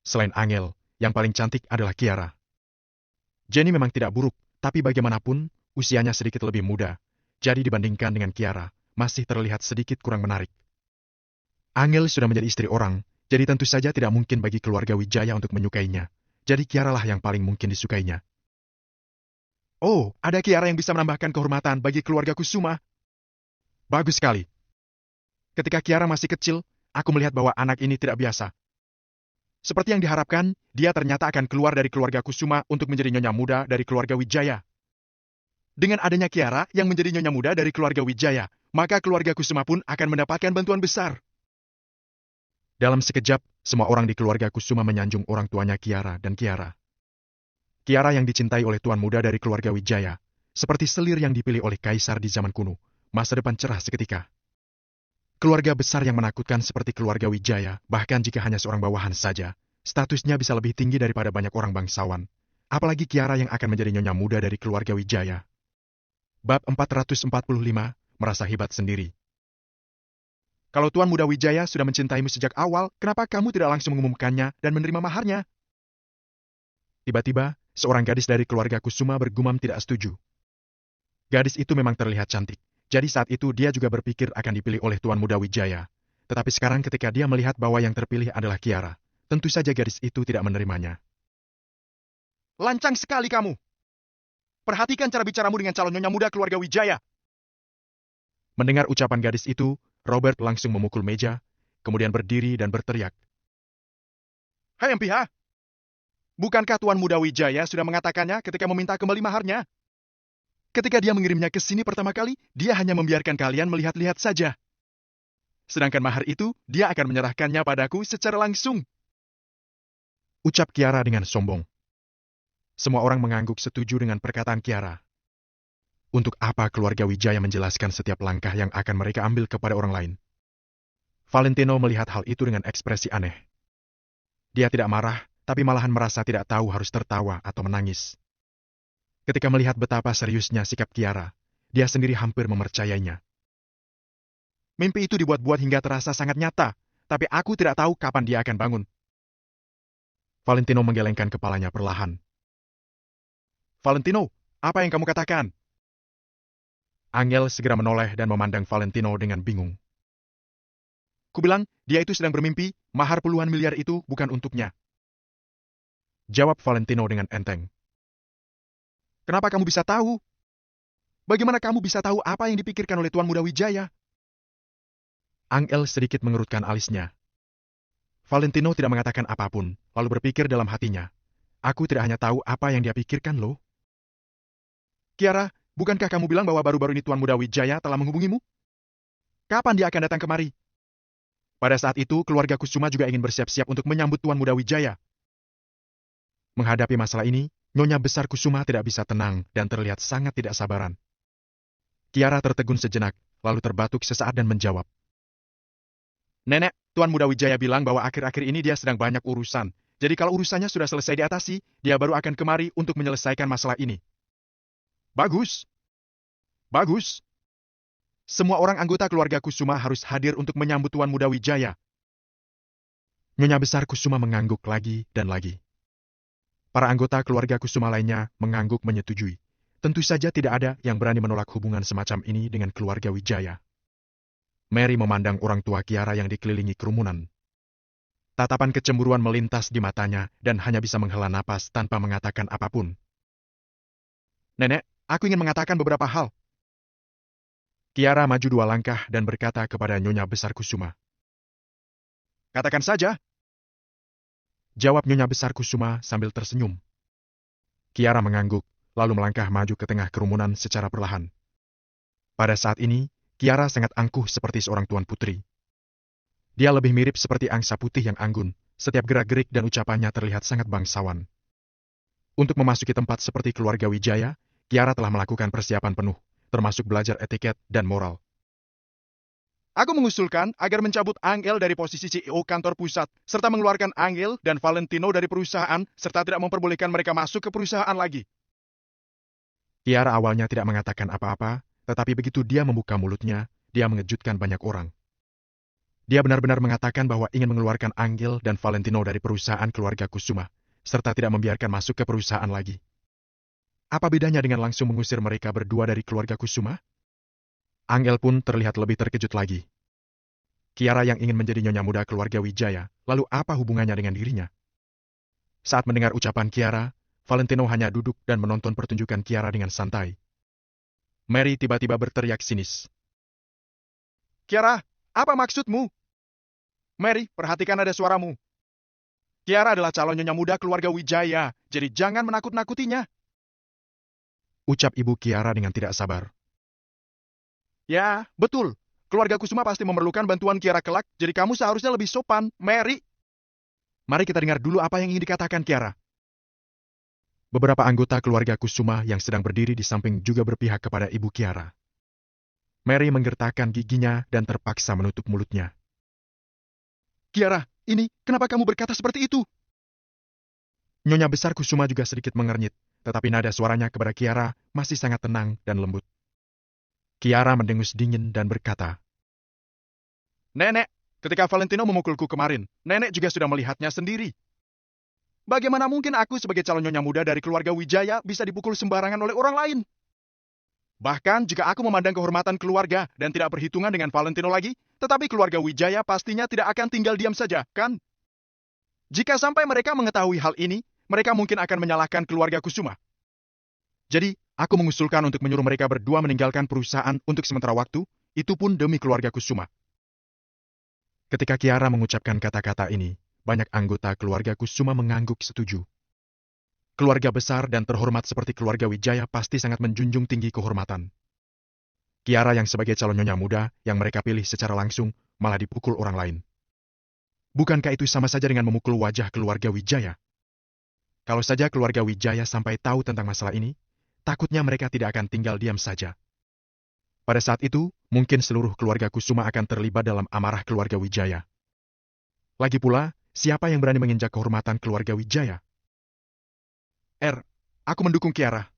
Selain Angel, yang paling cantik adalah Kiara. Jenny memang tidak buruk, tapi bagaimanapun, usianya sedikit lebih muda, jadi dibandingkan dengan Kiara, masih terlihat sedikit kurang menarik. Angel sudah menjadi istri orang, jadi tentu saja tidak mungkin bagi keluarga Wijaya untuk menyukainya. Jadi Kiara lah yang paling mungkin disukainya. Oh, ada Kiara yang bisa menambahkan kehormatan bagi keluarga Kusuma. Bagus sekali. Ketika Kiara masih kecil, aku melihat bahwa anak ini tidak biasa. Seperti yang diharapkan, dia ternyata akan keluar dari keluarga Kusuma untuk menjadi nyonya muda dari keluarga Wijaya. Dengan adanya Kiara yang menjadi nyonya muda dari keluarga Wijaya, maka keluarga Kusuma pun akan mendapatkan bantuan besar. Dalam sekejap, semua orang di keluarga Kusuma menyanjung orang tuanya Kiara dan Kiara. Kiara yang dicintai oleh tuan muda dari keluarga Wijaya, seperti selir yang dipilih oleh kaisar di zaman kuno, masa depan cerah seketika. Keluarga besar yang menakutkan seperti keluarga Wijaya, bahkan jika hanya seorang bawahan saja, statusnya bisa lebih tinggi daripada banyak orang bangsawan. Apalagi Kiara yang akan menjadi nyonya muda dari keluarga Wijaya. Bab 445, merasa hebat sendiri. Kalau Tuan Muda Wijaya sudah mencintaimu sejak awal, kenapa kamu tidak langsung mengumumkannya dan menerima maharnya? Tiba-tiba, seorang gadis dari keluarga Kusuma bergumam tidak setuju. Gadis itu memang terlihat cantik. Jadi saat itu dia juga berpikir akan dipilih oleh Tuan Muda Wijaya. Tetapi sekarang ketika dia melihat bahwa yang terpilih adalah Kiara, tentu saja gadis itu tidak menerimanya. Lancang sekali kamu. Perhatikan cara bicaramu dengan calon nyonya muda keluarga Wijaya. Mendengar ucapan gadis itu, Robert langsung memukul meja, kemudian berdiri dan berteriak. Hai MPH, bukankah Tuan Muda Wijaya sudah mengatakannya ketika meminta kembali maharnya? Ketika dia mengirimnya ke sini pertama kali, dia hanya membiarkan kalian melihat-lihat saja. Sedangkan mahar itu, dia akan menyerahkannya padaku secara langsung. Ucap Kiara dengan sombong. Semua orang mengangguk setuju dengan perkataan Kiara. Untuk apa keluarga Wijaya menjelaskan setiap langkah yang akan mereka ambil kepada orang lain? Valentino melihat hal itu dengan ekspresi aneh. Dia tidak marah, tapi malahan merasa tidak tahu harus tertawa atau menangis. Ketika melihat betapa seriusnya sikap Kiara, dia sendiri hampir mempercayainya. Mimpi itu dibuat-buat hingga terasa sangat nyata, tapi aku tidak tahu kapan dia akan bangun. Valentino menggelengkan kepalanya perlahan. Valentino, apa yang kamu katakan? Angel segera menoleh dan memandang Valentino dengan bingung. Kubilang, dia itu sedang bermimpi, mahar puluhan miliar itu bukan untuknya. Jawab Valentino dengan enteng. Kenapa kamu bisa tahu? Bagaimana kamu bisa tahu apa yang dipikirkan oleh Tuan Muda Wijaya? Angel sedikit mengerutkan alisnya. Valentino tidak mengatakan apapun, lalu berpikir dalam hatinya. Aku tidak hanya tahu apa yang dia pikirkan loh. Kiara, bukankah kamu bilang bahwa baru-baru ini Tuan Muda Wijaya telah menghubungimu? Kapan dia akan datang kemari? Pada saat itu, keluarga Kusuma juga ingin bersiap-siap untuk menyambut Tuan Muda Wijaya. Menghadapi masalah ini, Nyonya Besar Kusuma tidak bisa tenang dan terlihat sangat tidak sabaran. Kiara tertegun sejenak, lalu terbatuk sesaat dan menjawab. Nenek, Tuan Muda Wijaya bilang bahwa akhir-akhir ini dia sedang banyak urusan. Jadi kalau urusannya sudah selesai diatasi, dia baru akan kemari untuk menyelesaikan masalah ini. Bagus. Bagus. Semua orang anggota keluarga Kusuma harus hadir untuk menyambut Tuan Muda Wijaya. Nyonya Besar Kusuma mengangguk lagi dan lagi. Para anggota keluarga Kusuma lainnya mengangguk menyetujui. Tentu saja tidak ada yang berani menolak hubungan semacam ini dengan keluarga Wijaya. Mary memandang orang tua Kiara yang dikelilingi kerumunan. Tatapan kecemburuan melintas di matanya dan hanya bisa menghela napas tanpa mengatakan apapun. Nenek, aku ingin mengatakan beberapa hal. Kiara maju 2 langkah dan berkata kepada Nyonya Besar Kusuma. Katakan saja. Jawab Nyonya Besar Kusuma sambil tersenyum. Kiara mengangguk, lalu melangkah maju ke tengah kerumunan secara perlahan. Pada saat ini, Kiara sangat angkuh seperti seorang tuan putri. Dia lebih mirip seperti angsa putih yang anggun, setiap gerak-gerik dan ucapannya terlihat sangat bangsawan. Untuk memasuki tempat seperti keluarga Wijaya, Kiara telah melakukan persiapan penuh, termasuk belajar etiket dan moral. Aku mengusulkan agar mencabut Angel dari posisi CEO kantor pusat, serta mengeluarkan Angel dan Valentino dari perusahaan, serta tidak memperbolehkan mereka masuk ke perusahaan lagi. Kiara awalnya tidak mengatakan apa-apa, tetapi begitu dia membuka mulutnya, dia mengejutkan banyak orang. Dia benar-benar mengatakan bahwa ingin mengeluarkan Angel dan Valentino dari perusahaan keluarga Kusuma, serta tidak membiarkan masuk ke perusahaan lagi. Apa bedanya dengan langsung mengusir mereka berdua dari keluarga Kusuma? Angel pun terlihat lebih terkejut lagi. Kiara yang ingin menjadi nyonya muda keluarga Wijaya, lalu apa hubungannya dengan dirinya? Saat mendengar ucapan Kiara, Valentino hanya duduk dan menonton pertunjukan Kiara dengan santai. Mary tiba-tiba berteriak sinis. Kiara, apa maksudmu? Mary, perhatikan ada suaramu. Kiara adalah calon nyonya muda keluarga Wijaya, jadi jangan menakut-nakutinya. Ucap ibu Kiara dengan tidak sabar. Ya, betul. Keluarga Kusuma pasti memerlukan bantuan Kiara kelak, jadi kamu seharusnya lebih sopan, Mary. Mari kita dengar dulu apa yang ingin dikatakan Kiara. Beberapa anggota keluarga Kusuma yang sedang berdiri di samping juga berpihak kepada ibu Kiara. Mary menggertakkan giginya dan terpaksa menutup mulutnya. Kiara, ini, kenapa kamu berkata seperti itu? Nyonya Besar Kusuma juga sedikit mengernyit, tetapi nada suaranya kepada Kiara masih sangat tenang dan lembut. Kiara mendengus dingin dan berkata, Nenek, ketika Valentino memukulku kemarin, Nenek juga sudah melihatnya sendiri. Bagaimana mungkin aku sebagai calon nyonya muda dari keluarga Wijaya bisa dipukul sembarangan oleh orang lain? Bahkan jika aku memandang kehormatan keluarga dan tidak berhitungan dengan Valentino lagi, tetapi keluarga Wijaya pastinya tidak akan tinggal diam saja, kan? Jika sampai mereka mengetahui hal ini, mereka mungkin akan menyalahkan keluarga Kusuma. Jadi, aku mengusulkan untuk menyuruh mereka berdua meninggalkan perusahaan untuk sementara waktu, itu pun demi keluarga Kusuma. Ketika Kiara mengucapkan kata-kata ini, banyak anggota keluarga Kusuma mengangguk setuju. Keluarga besar dan terhormat seperti keluarga Wijaya pasti sangat menjunjung tinggi kehormatan. Kiara yang sebagai calon nyonya muda yang mereka pilih secara langsung malah dipukul orang lain. Bukankah itu sama saja dengan memukul wajah keluarga Wijaya? Kalau saja keluarga Wijaya sampai tahu tentang masalah ini, takutnya mereka tidak akan tinggal diam saja. Pada saat itu, mungkin seluruh keluarga Kusuma akan terlibat dalam amarah keluarga Wijaya. Lagi pula, siapa yang berani menginjak kehormatan keluarga Wijaya? Aku mendukung Kiara.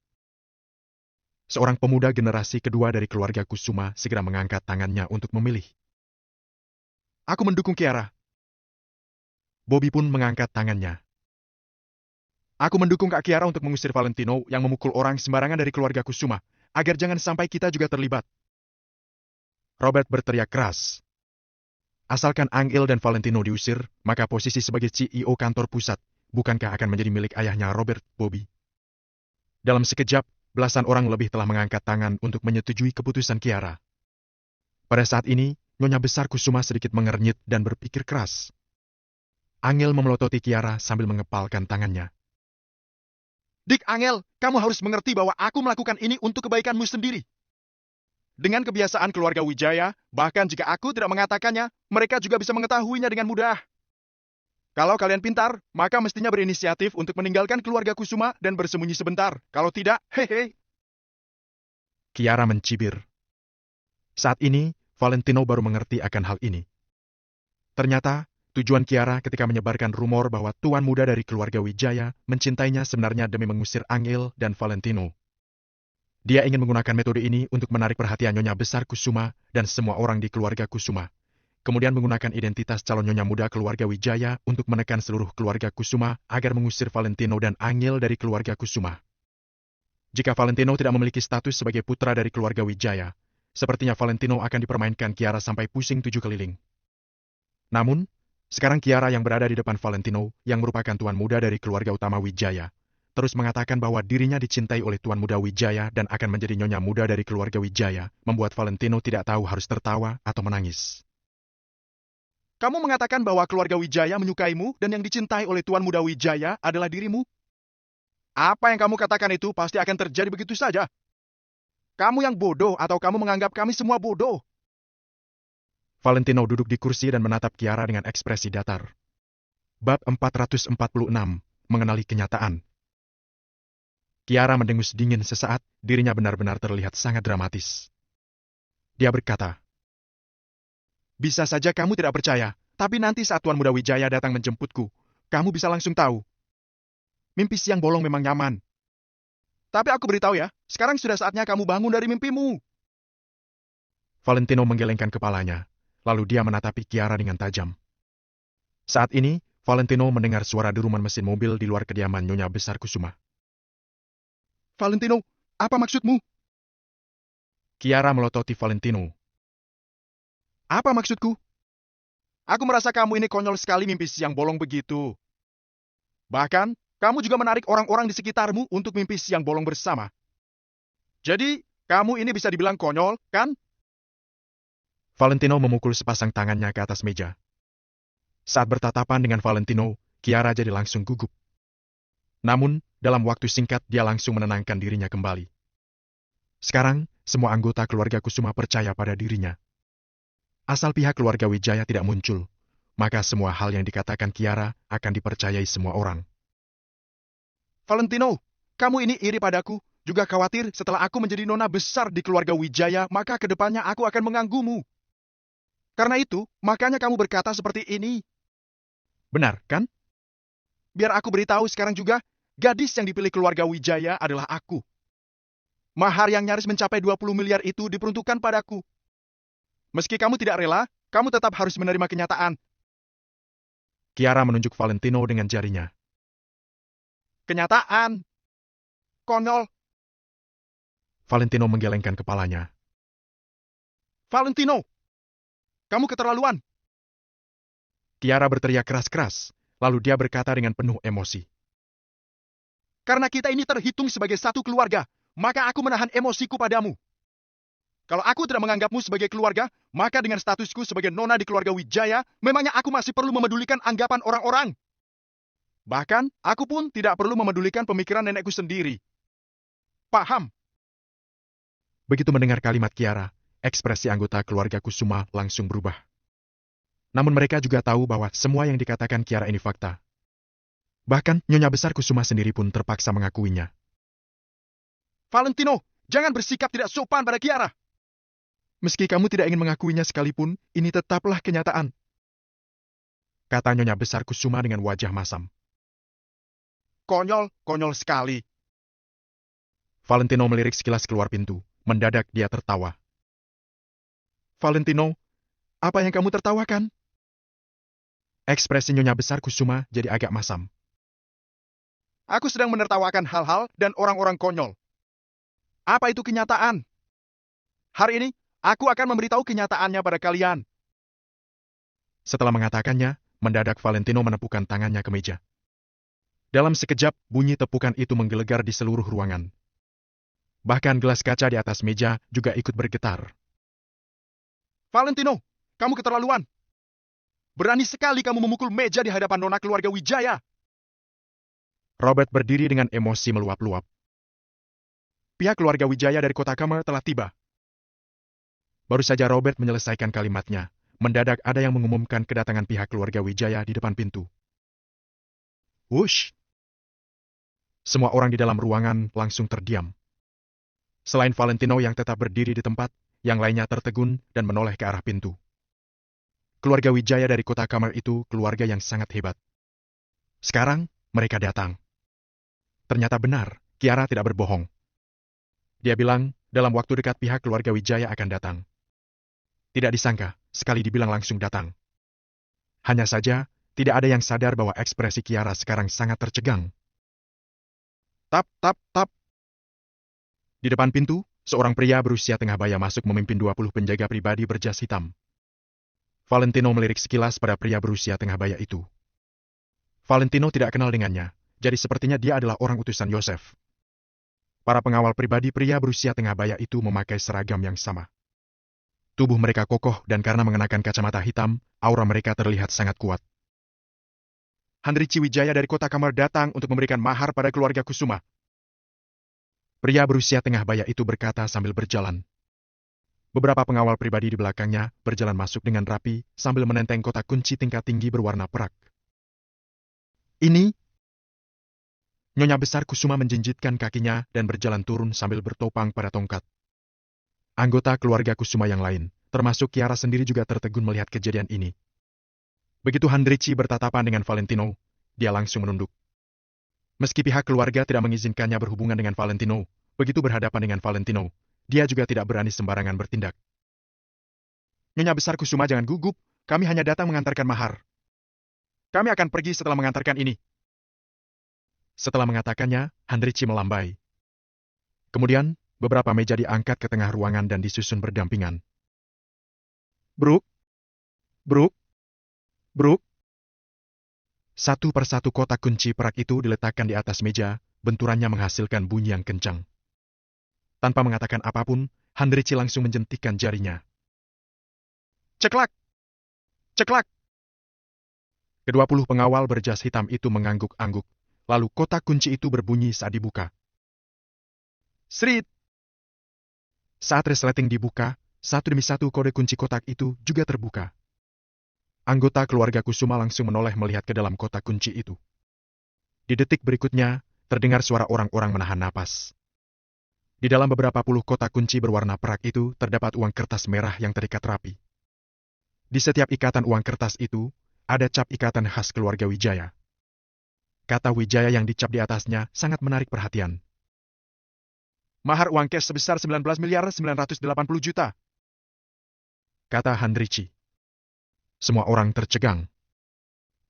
Seorang pemuda generasi kedua dari keluarga Kusuma segera mengangkat tangannya untuk memilih. Aku mendukung Kiara. Bobby pun mengangkat tangannya. Aku mendukung Kak Kiara untuk mengusir Valentino yang memukul orang sembarangan dari keluarga Kusuma, agar jangan sampai kita juga terlibat. Robert berteriak keras. Asalkan Angel dan Valentino diusir, maka posisi sebagai CEO kantor pusat, bukankah akan menjadi milik ayahnya Robert, Bobby? Dalam sekejap, belasan orang lebih telah mengangkat tangan untuk menyetujui keputusan Kiara. Pada saat ini, Nyonya Besar Kusuma sedikit mengernyit dan berpikir keras. Angel memelototi Kiara sambil mengepalkan tangannya. Dik Angel, kamu harus mengerti bahwa aku melakukan ini untuk kebaikanmu sendiri. Dengan kebiasaan keluarga Wijaya, bahkan jika aku tidak mengatakannya, mereka juga bisa mengetahuinya dengan mudah. Kalau kalian pintar, maka mestinya berinisiatif untuk meninggalkan keluarga Kusuma dan bersembunyi sebentar. Kalau tidak, hehe. Kiara mencibir. Saat ini, Valentino baru mengerti akan hal ini. Ternyata, tujuan Kiara ketika menyebarkan rumor bahwa tuan muda dari keluarga Wijaya mencintainya sebenarnya demi mengusir Angel dan Valentino. Dia ingin menggunakan metode ini untuk menarik perhatian Nyonya Besar Kusuma dan semua orang di keluarga Kusuma. Kemudian menggunakan identitas calon nyonya muda keluarga Wijaya untuk menekan seluruh keluarga Kusuma agar mengusir Valentino dan Angel dari keluarga Kusuma. Jika Valentino tidak memiliki status sebagai putra dari keluarga Wijaya, sepertinya Valentino akan dipermainkan Kiara sampai pusing 7 keliling. Namun, sekarang Kiara yang berada di depan Valentino, yang merupakan tuan muda dari keluarga utama Wijaya, terus mengatakan bahwa dirinya dicintai oleh tuan muda Wijaya dan akan menjadi nyonya muda dari keluarga Wijaya, membuat Valentino tidak tahu harus tertawa atau menangis. Kamu mengatakan bahwa keluarga Wijaya menyukaimu dan yang dicintai oleh tuan muda Wijaya adalah dirimu? Apa yang kamu katakan itu pasti akan terjadi begitu saja. Kamu yang bodoh atau kamu menganggap kami semua bodoh? Valentino duduk di kursi dan menatap Kiara dengan ekspresi datar. Bab 446, mengenali kenyataan. Kiara mendengus dingin sesaat, dirinya benar-benar terlihat sangat dramatis. Dia berkata, bisa saja kamu tidak percaya, tapi nanti saat Tuan Muda Wijaya datang menjemputku, kamu bisa langsung tahu. Mimpi siang bolong memang nyaman. Tapi aku beritahu ya, sekarang sudah saatnya kamu bangun dari mimpimu. Valentino menggelengkan kepalanya, lalu dia menatapi Kiara dengan tajam. Saat ini, Valentino mendengar suara deruman mesin mobil di luar kediaman Nyonya Besar Kusuma. Valentino, apa maksudmu? Kiara melototi Valentino. Apa maksudku? Aku merasa kamu ini konyol sekali mimpi siang bolong begitu. Bahkan, kamu juga menarik orang-orang di sekitarmu untuk mimpi siang bolong bersama. Jadi, kamu ini bisa dibilang konyol, kan? Valentino memukul sepasang tangannya ke atas meja. Saat bertatapan dengan Valentino, Kiara jadi langsung gugup. Namun, dalam waktu singkat dia langsung menenangkan dirinya kembali. Sekarang, semua anggota keluarga Kusuma percaya pada dirinya. Asal pihak keluarga Wijaya tidak muncul, maka semua hal yang dikatakan Kiara akan dipercayai semua orang. Valentino, kamu ini iri padaku, juga khawatir setelah aku menjadi nona besar di keluarga Wijaya, maka kedepannya aku akan mengganggumu. Karena itu, makanya kamu berkata seperti ini. Benar, kan? Biar aku beritahu sekarang juga, gadis yang dipilih keluarga Wijaya adalah aku. Mahar yang nyaris mencapai 20 miliar itu diperuntukkan padaku. Meski kamu tidak rela, kamu tetap harus menerima kenyataan. Kiara menunjuk Valentino dengan jarinya. Kenyataan. Konyol. Valentino menggelengkan kepalanya. Valentino! Kamu keterlaluan! Chiara berteriak keras-keras, lalu dia berkata dengan penuh emosi. Karena kita ini terhitung sebagai satu keluarga, maka aku menahan emosiku padamu. Kalau aku tidak menganggapmu sebagai keluarga, maka dengan statusku sebagai nona di keluarga Wijaya, memangnya aku masih perlu memedulikan anggapan orang-orang. Bahkan, aku pun tidak perlu memedulikan pemikiran nenekku sendiri. Paham? Begitu mendengar kalimat Chiara, ekspresi anggota keluarga Kusuma langsung berubah. Namun mereka juga tahu bahwa semua yang dikatakan Chiara ini fakta. Bahkan, Nyonya Besar Kusuma sendiri pun terpaksa mengakuinya. Valentino, jangan bersikap tidak sopan pada Chiara. Meski kamu tidak ingin mengakuinya sekalipun, ini tetaplah kenyataan. Kata Nyonya Besar Kusuma dengan wajah masam. Konyol, konyol sekali. Valentino melirik sekilas keluar pintu. Mendadak dia tertawa. Valentino, apa yang kamu tertawakan? Ekspresi Nyonya Besar Kusuma jadi agak masam. Aku sedang menertawakan hal-hal dan orang-orang konyol. Apa itu kenyataan? Hari ini, aku akan memberitahu kenyataannya pada kalian. Setelah mengatakannya, mendadak Valentino menepukkan tangannya ke meja. Dalam sekejap, bunyi tepukan itu menggelegar di seluruh ruangan. Bahkan gelas kaca di atas meja juga ikut bergetar. Valentino, kamu keterlaluan. Berani sekali kamu memukul meja di hadapan nona keluarga Wijaya. Robert berdiri dengan emosi meluap-luap. Pihak keluarga Wijaya dari kota Kamar telah tiba. Baru saja Robert menyelesaikan kalimatnya, mendadak ada yang mengumumkan kedatangan pihak keluarga Wijaya di depan pintu. Wush! Semua orang di dalam ruangan langsung terdiam. Selain Valentino yang tetap berdiri di tempat, yang lainnya tertegun dan menoleh ke arah pintu. Keluarga Wijaya dari kota Kamar itu keluarga yang sangat hebat. Sekarang, mereka datang. Ternyata benar, Chiara tidak berbohong. Dia bilang, dalam waktu dekat pihak keluarga Wijaya akan datang. Tidak disangka, sekali dibilang langsung datang. Hanya saja, tidak ada yang sadar bahwa ekspresi Chiara sekarang sangat tercegang. Tap, tap, tap. Di depan pintu, seorang pria berusia tengah baya masuk memimpin 20 penjaga pribadi berjas hitam. Valentino melirik sekilas pada pria berusia tengah baya itu. Valentino tidak kenal dengannya, jadi sepertinya dia adalah orang utusan Yosef. Para pengawal pribadi pria berusia tengah baya itu memakai seragam yang sama. Tubuh mereka kokoh dan karena mengenakan kacamata hitam, aura mereka terlihat sangat kuat. Handrici Wijaya dari kota Kamar datang untuk memberikan mahar pada keluarga Kusuma. Pria berusia tengah baya itu berkata sambil berjalan. Beberapa pengawal pribadi di belakangnya berjalan masuk dengan rapi sambil menenteng kotak kunci tingkat tinggi berwarna perak. Ini? Nyonya Besar Kusuma menjinjitkan kakinya dan berjalan turun sambil bertopang pada tongkat. Anggota keluarga Kusuma yang lain, termasuk Chiara sendiri juga tertegun melihat kejadian ini. Begitu Handrici bertatapan dengan Valentino, dia langsung menunduk. Meski pihak keluarga tidak mengizinkannya berhubungan dengan Valentino, begitu berhadapan dengan Valentino, dia juga tidak berani sembarangan bertindak. Nyonya Besar Kusuma jangan gugup, kami hanya datang mengantarkan mahar. Kami akan pergi setelah mengantarkan ini. Setelah mengatakannya, Handrici melambai. Kemudian, beberapa meja diangkat ke tengah ruangan dan disusun berdampingan. Bruk, Bruk, Bruk. Satu persatu kotak kunci perak itu diletakkan di atas meja, benturannya menghasilkan bunyi yang kencang. Tanpa mengatakan apapun, Handrici langsung menjentikkan jarinya. Ceklak! Ceklak! Ke-20 pengawal berjas hitam itu mengangguk-angguk, lalu kotak kunci itu berbunyi saat dibuka. Srit! Saat resleting dibuka, satu demi satu kode kunci kotak itu juga terbuka. Anggota keluarga Kusuma langsung menoleh melihat ke dalam kotak kunci itu. Di detik berikutnya, terdengar suara orang-orang menahan napas. Di dalam beberapa puluh kotak kunci berwarna perak itu terdapat uang kertas merah yang terikat rapi. Di setiap ikatan uang kertas itu, ada cap ikatan khas keluarga Wijaya. Kata Wijaya yang dicap di atasnya sangat menarik perhatian. Mahar uang cash sebesar 19.980.000.000, kata Handrici. Semua orang tercegang.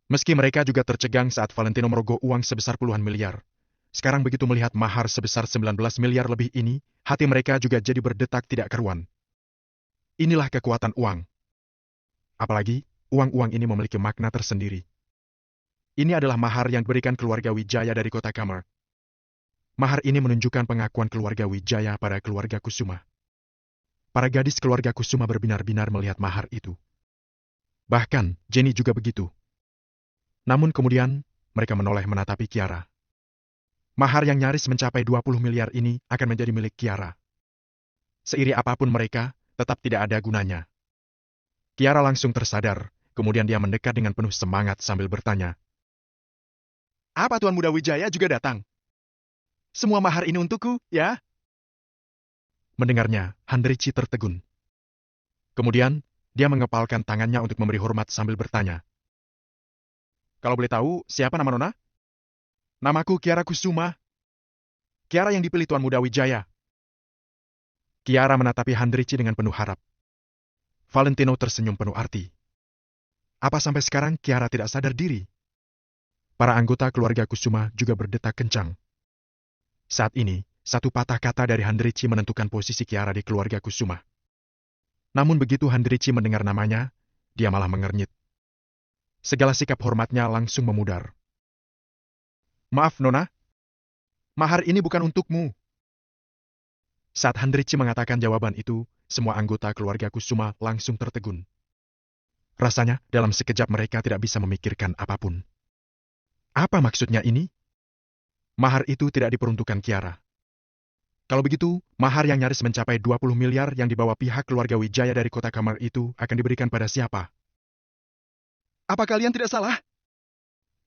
Meski mereka juga tercegang saat Valentino merogoh uang sebesar puluhan miliar. Sekarang begitu melihat mahar sebesar 19 miliar lebih ini, hati mereka juga jadi berdetak tidak karuan. Inilah kekuatan uang. Apalagi, uang-uang ini memiliki makna tersendiri. Ini adalah mahar yang diberikan keluarga Wijaya dari kota Kamar. Mahar ini menunjukkan pengakuan keluarga Wijaya pada keluarga Kusuma. Para gadis keluarga Kusuma berbinar-binar melihat mahar itu. Bahkan, Jenny juga begitu. Namun kemudian, mereka menoleh menatapi Kiara. Mahar yang nyaris mencapai 20 miliar ini akan menjadi milik Kiara. Seiri apapun mereka, tetap tidak ada gunanya. Kiara langsung tersadar, kemudian dia mendekat dengan penuh semangat sambil bertanya. Apa Tuan Muda Wijaya juga datang? Semua mahar ini untukku, ya? Mendengarnya, Handrici tertegun. Kemudian, dia mengepalkan tangannya untuk memberi hormat sambil bertanya. Kalau boleh tahu, siapa nama Nona? Namaku Kiara Kusuma. Kiara yang dipilih Tuan Muda Wijaya. Kiara menatapi Handrici dengan penuh harap. Valentino tersenyum penuh arti. Apa sampai sekarang Kiara tidak sadar diri? Para anggota keluarga Kusuma juga berdetak kencang. Saat ini, satu patah kata dari Handrici menentukan posisi Kiara di keluarga Kusuma. Namun begitu Handrici mendengar namanya, dia malah mengernyit. Segala sikap hormatnya langsung memudar. Maaf, Nona. Mahar ini bukan untukmu. Saat Handrici mengatakan jawaban itu, semua anggota keluarga Kusuma langsung tertegun. Rasanya, dalam sekejap mereka tidak bisa memikirkan apapun. Apa maksudnya ini? Mahar itu tidak diperuntukkan Kiara. Kalau begitu, mahar yang nyaris mencapai 20 miliar yang dibawa pihak keluarga Wijaya dari kota Kamar itu akan diberikan pada siapa? Apa kalian tidak salah?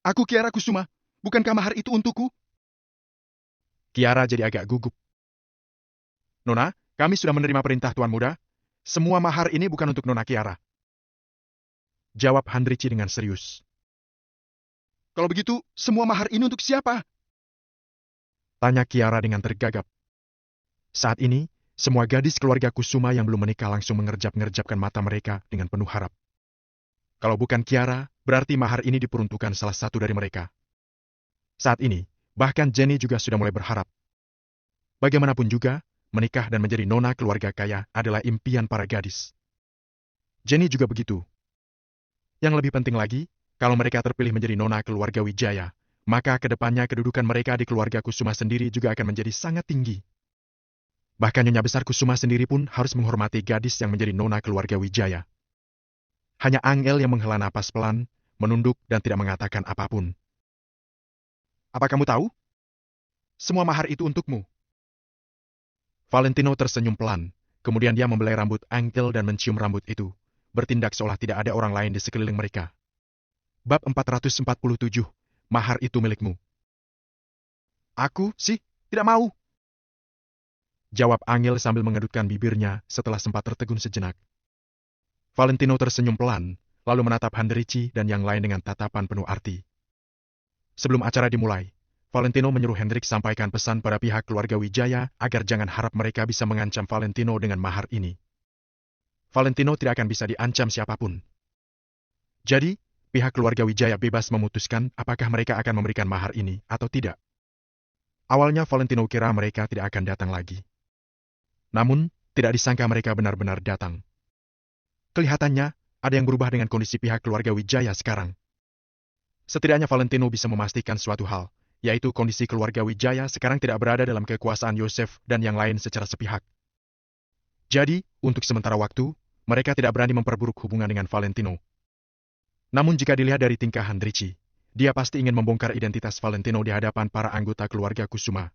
Aku Kiara Kusuma, bukankah mahar itu untukku? Kiara jadi agak gugup. Nona, kami sudah menerima perintah Tuan Muda. Semua mahar ini bukan untuk Nona Kiara. Jawab Handrici dengan serius. Kalau begitu, semua mahar ini untuk siapa? Tanya Kiara dengan tergagap. Saat ini, semua gadis keluarga Kusuma yang belum menikah langsung mengerjap-ngerjapkan mata mereka dengan penuh harap. Kalau bukan Kiara, berarti mahar ini diperuntukkan salah satu dari mereka. Saat ini, bahkan Jenny juga sudah mulai berharap. Bagaimanapun juga, menikah dan menjadi nona keluarga kaya adalah impian para gadis. Jenny juga begitu. Yang lebih penting lagi, kalau mereka terpilih menjadi nona keluarga Wijaya, maka kedepannya kedudukan mereka di keluarga Kusuma sendiri juga akan menjadi sangat tinggi. Bahkan Nyonya Besar Kusuma sendiri pun harus menghormati gadis yang menjadi nona keluarga Wijaya. Hanya Angel yang menghela napas pelan, menunduk dan tidak mengatakan apapun. Apa kamu tahu? Semua mahar itu untukmu. Valentino tersenyum pelan, kemudian dia membelai rambut Angel dan mencium rambut itu, bertindak seolah tidak ada orang lain di sekeliling mereka. Bab 447, mahar itu milikmu. Aku sih, tidak mau. Jawab Angel sambil mengedutkan bibirnya setelah sempat tertegun sejenak. Valentino tersenyum pelan, lalu menatap Handrici dan yang lain dengan tatapan penuh arti. Sebelum acara dimulai, Valentino menyuruh Hendrik sampaikan pesan pada pihak keluarga Wijaya agar jangan harap mereka bisa mengancam Valentino dengan mahar ini. Valentino tidak akan bisa diancam siapapun. Jadi, pihak keluarga Wijaya bebas memutuskan apakah mereka akan memberikan mahar ini atau tidak. Awalnya Valentino kira mereka tidak akan datang lagi. Namun, tidak disangka mereka benar-benar datang. Kelihatannya, ada yang berubah dengan kondisi pihak keluarga Wijaya sekarang. Setidaknya Valentino bisa memastikan suatu hal, yaitu kondisi keluarga Wijaya sekarang tidak berada dalam kekuasaan Yosef dan yang lain secara sepihak. Jadi, untuk sementara waktu, mereka tidak berani memperburuk hubungan dengan Valentino. Namun jika dilihat dari tingkah Handrici, dia pasti ingin membongkar identitas Valentino di hadapan para anggota keluarga Kusuma.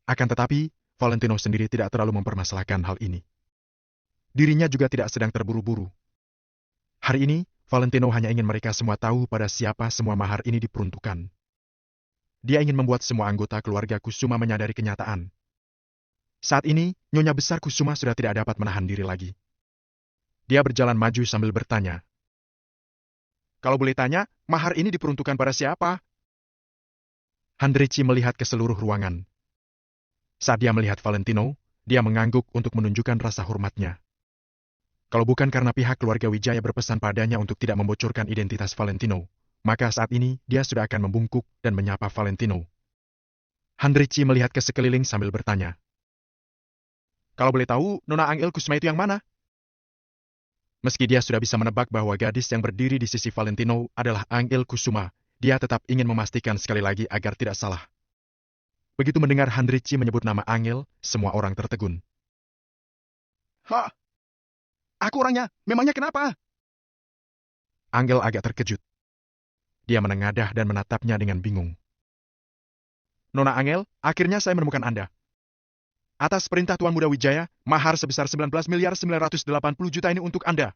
Akan tetapi, Valentino sendiri tidak terlalu mempermasalahkan hal ini. Dirinya juga tidak sedang terburu-buru. Hari ini, Valentino hanya ingin mereka semua tahu pada siapa semua mahar ini diperuntukkan. Dia ingin membuat semua anggota keluarga Kusuma menyadari kenyataan. Saat ini, Nyonya Besar Kusuma sudah tidak dapat menahan diri lagi. Dia berjalan maju sambil bertanya. Kalau boleh tanya, mahar ini diperuntukkan pada siapa? Handrici melihat ke seluruh ruangan. Saat dia melihat Valentino, dia mengangguk untuk menunjukkan rasa hormatnya. Kalau bukan karena pihak keluarga Wijaya berpesan padanya untuk tidak membocorkan identitas Valentino, maka saat ini dia sudah akan membungkuk dan menyapa Valentino. Handrici melihat ke sekeliling sambil bertanya. Kalau boleh tahu, Nona Angel Kusuma itu yang mana? Meski dia sudah bisa menebak bahwa gadis yang berdiri di sisi Valentino adalah Angel Kusuma, dia tetap ingin memastikan sekali lagi agar tidak salah. Begitu mendengar Handrichi menyebut nama Angel, semua orang tertegun. Hah? Aku orangnya, memangnya kenapa? Angel agak terkejut. Dia menengadah dan menatapnya dengan bingung. Nona Angel, akhirnya saya menemukan Anda. Atas perintah Tuan Muda Wijaya, mahar sebesar 19.980.000.000 ini untuk Anda.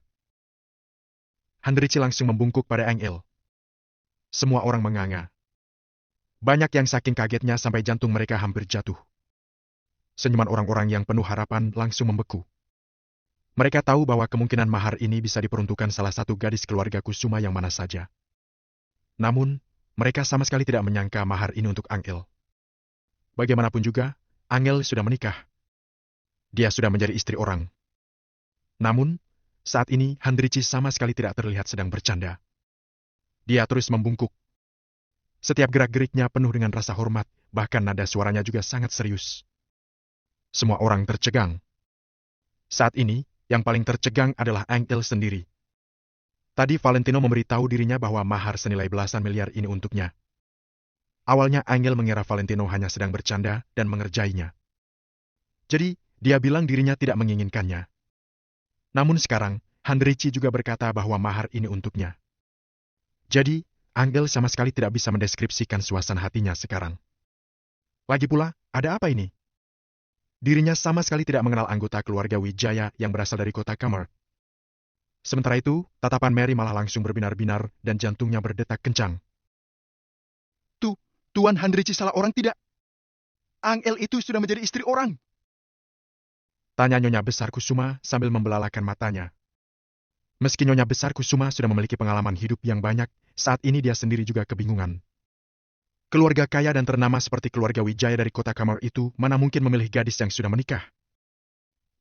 Handrichi langsung membungkuk pada Angel. Semua orang menganga. Banyak yang saking kagetnya sampai jantung mereka hampir jatuh. Senyuman orang-orang yang penuh harapan langsung membeku. Mereka tahu bahwa kemungkinan mahar ini bisa diperuntukkan salah satu gadis keluarga Kusuma yang mana saja. Namun, mereka sama sekali tidak menyangka mahar ini untuk Angel. Bagaimanapun juga, Angel sudah menikah. Dia sudah menjadi istri orang. Namun, saat ini Handrichi sama sekali tidak terlihat sedang bercanda. Dia terus membungkuk. Setiap gerak-geriknya penuh dengan rasa hormat, bahkan nada suaranya juga sangat serius. Semua orang tercegang. Saat ini, yang paling tercegang adalah Angel sendiri. Tadi Valentino memberitahu dirinya bahwa mahar senilai belasan miliar ini untuknya. Awalnya Angel mengira Valentino hanya sedang bercanda dan mengerjainya. Jadi, dia bilang dirinya tidak menginginkannya. Namun sekarang, Handrichi juga berkata bahwa mahar ini untuknya. Jadi, Angel sama sekali tidak bisa mendeskripsikan suasana hatinya sekarang. Lagi pula, ada apa ini? Dirinya sama sekali tidak mengenal anggota keluarga Wijaya yang berasal dari kota Kamar. Sementara itu, tatapan Mary malah langsung berbinar-binar dan jantungnya berdetak kencang. Tuan Handrichi salah orang tidak? Angel itu sudah menjadi istri orang. Tanya Nyonya Besar Kusuma sambil membelalakan matanya. Meski Nyonya Besar Kusuma sudah memiliki pengalaman hidup yang banyak, saat ini dia sendiri juga kebingungan. Keluarga kaya dan ternama seperti keluarga Wijaya dari kota Kamar itu mana mungkin memilih gadis yang sudah menikah.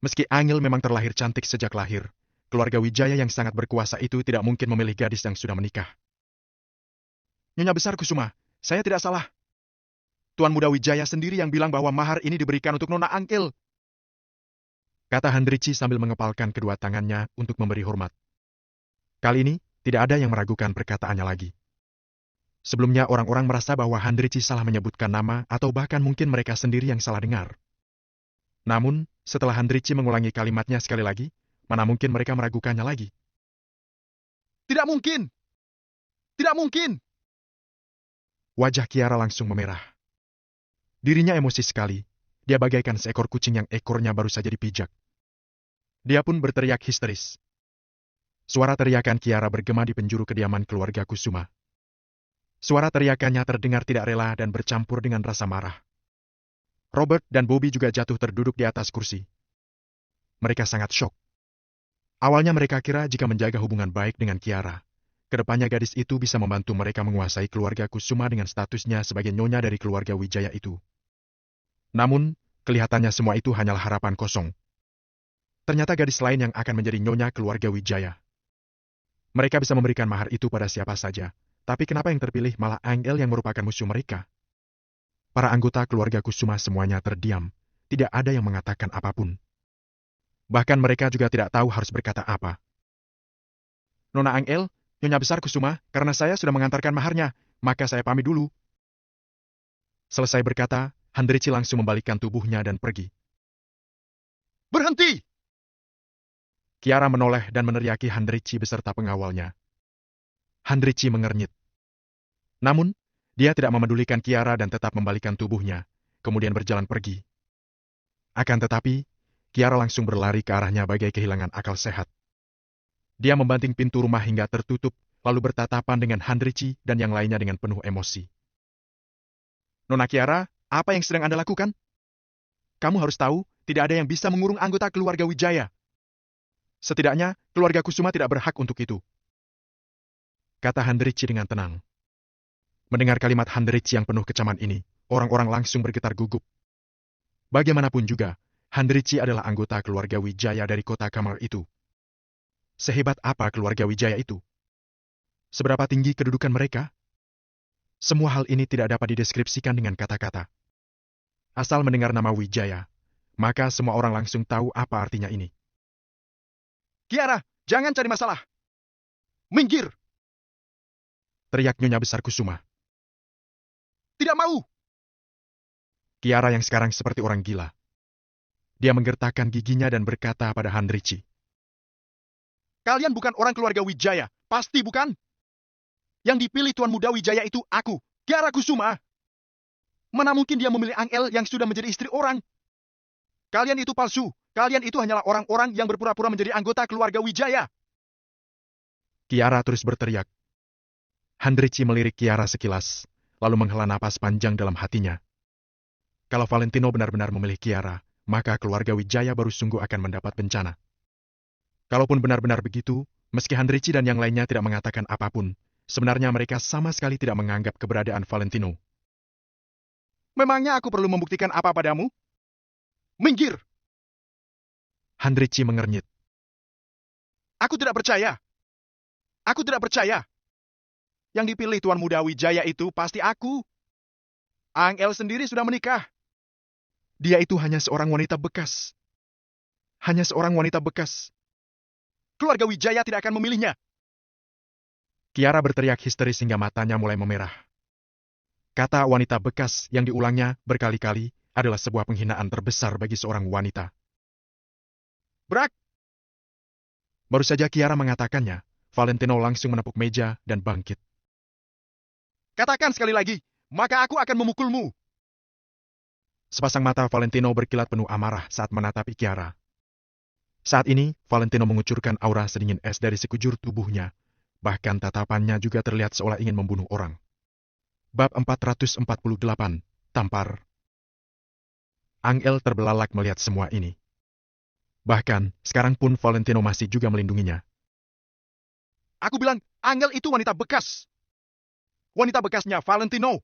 Meski Angel memang terlahir cantik sejak lahir, keluarga Wijaya yang sangat berkuasa itu tidak mungkin memilih gadis yang sudah menikah. Nyonya Besar Kusuma, saya tidak salah. Tuan Muda Wijaya sendiri yang bilang bahwa mahar ini diberikan untuk Nona Angel. Kata Handrichi sambil mengepalkan kedua tangannya untuk memberi hormat. Kali ini, tidak ada yang meragukan perkataannya lagi. Sebelumnya orang-orang merasa bahwa Handrichi salah menyebutkan nama atau bahkan mungkin mereka sendiri yang salah dengar. Namun, setelah Handrichi mengulangi kalimatnya sekali lagi, mana mungkin mereka meragukannya lagi. Tidak mungkin! Tidak mungkin! Wajah Kiara langsung memerah. Dirinya emosi sekali. Dia bagaikan seekor kucing yang ekornya baru saja dipijak. Dia pun berteriak histeris. Suara teriakan Kiara bergema di penjuru kediaman keluarga Kusuma. Suara teriakannya terdengar tidak rela dan bercampur dengan rasa marah. Robert dan Bobby juga jatuh terduduk di atas kursi. Mereka sangat syok. Awalnya mereka kira jika menjaga hubungan baik dengan Kiara, kedepannya gadis itu bisa membantu mereka menguasai keluarga Kusuma dengan statusnya sebagai nyonya dari keluarga Wijaya itu. Namun, kelihatannya semua itu hanyalah harapan kosong. Ternyata gadis lain yang akan menjadi nyonya keluarga Wijaya. Mereka bisa memberikan mahar itu pada siapa saja, tapi kenapa yang terpilih malah Angel yang merupakan musuh mereka? Para anggota keluarga Kusuma semuanya terdiam, tidak ada yang mengatakan apapun. Bahkan mereka juga tidak tahu harus berkata apa. Nona Angel, Nyonya Besar Kusuma, karena saya sudah mengantarkan maharnya, maka saya pamit dulu. Selesai berkata, Handrichi langsung membalikkan tubuhnya dan pergi. Berhenti! Kiara menoleh dan meneriaki Handrichi beserta pengawalnya. Handrichi mengernyit. Namun, dia tidak memedulikan Kiara dan tetap membalikkan tubuhnya, kemudian berjalan pergi. Akan tetapi, Kiara langsung berlari ke arahnya bagai kehilangan akal sehat. Dia membanting pintu rumah hingga tertutup, lalu bertatapan dengan Handrichi dan yang lainnya dengan penuh emosi. Nona Kiara, apa yang sedang Anda lakukan? Kamu harus tahu, tidak ada yang bisa mengurung anggota keluarga Wijaya. Setidaknya, keluarga Kusuma tidak berhak untuk itu. Kata Handrichi dengan tenang. Mendengar kalimat Handrichi yang penuh kecaman ini, orang-orang langsung bergetar gugup. Bagaimanapun juga, Handrichi adalah anggota keluarga Wijaya dari kota Kamar itu. Sehebat apa keluarga Wijaya itu? Seberapa tinggi kedudukan mereka? Semua hal ini tidak dapat dideskripsikan dengan kata-kata. Asal mendengar nama Wijaya, maka semua orang langsung tahu apa artinya ini. Kiara, jangan cari masalah. Minggir! Teriak Nyonya Besar Kusuma. Tidak mau! Kiara yang sekarang seperti orang gila. Dia menggertakkan giginya dan berkata pada Handrichi. Kalian bukan orang keluarga Wijaya, pasti bukan? Yang dipilih Tuan Muda Wijaya itu aku, Kiara Kusuma. Mana mungkin dia memilih Angel yang sudah menjadi istri orang? Kalian itu palsu. Kalian itu hanyalah orang-orang yang berpura-pura menjadi anggota keluarga Wijaya. Kiara terus berteriak. Handrichi melirik Kiara sekilas, lalu menghela napas panjang dalam hatinya. Kalau Valentino benar-benar memilih Kiara, maka keluarga Wijaya baru sungguh akan mendapat bencana. Kalaupun benar-benar begitu, meski Handrichi dan yang lainnya tidak mengatakan apapun, sebenarnya mereka sama sekali tidak menganggap keberadaan Valentino. Memangnya aku perlu membuktikan apa padamu? Minggir! Handrichi mengernyit. Aku tidak percaya. Aku tidak percaya. Yang dipilih Tuan Muda Wijaya itu pasti aku. Angel sendiri sudah menikah. Dia itu hanya seorang wanita bekas. Hanya seorang wanita bekas. Keluarga Wijaya tidak akan memilihnya. Kiara berteriak histeris hingga matanya mulai memerah. Kata wanita bekas yang diulangnya berkali-kali adalah sebuah penghinaan terbesar bagi seorang wanita. Brak! Baru saja Kiara mengatakannya, Valentino langsung menepuk meja dan bangkit. Katakan sekali lagi, maka aku akan memukulmu. Sepasang mata Valentino berkilat penuh amarah saat menatapi Kiara. Saat ini, Valentino mengucurkan aura sedingin es dari sekujur tubuhnya. Bahkan tatapannya juga terlihat seolah ingin membunuh orang. Bab 448, Tampar. Angel terbelalak melihat semua ini. Bahkan, sekarang pun Valentino masih juga melindunginya. Aku bilang, Angel itu wanita bekas. Wanita bekasnya Valentino.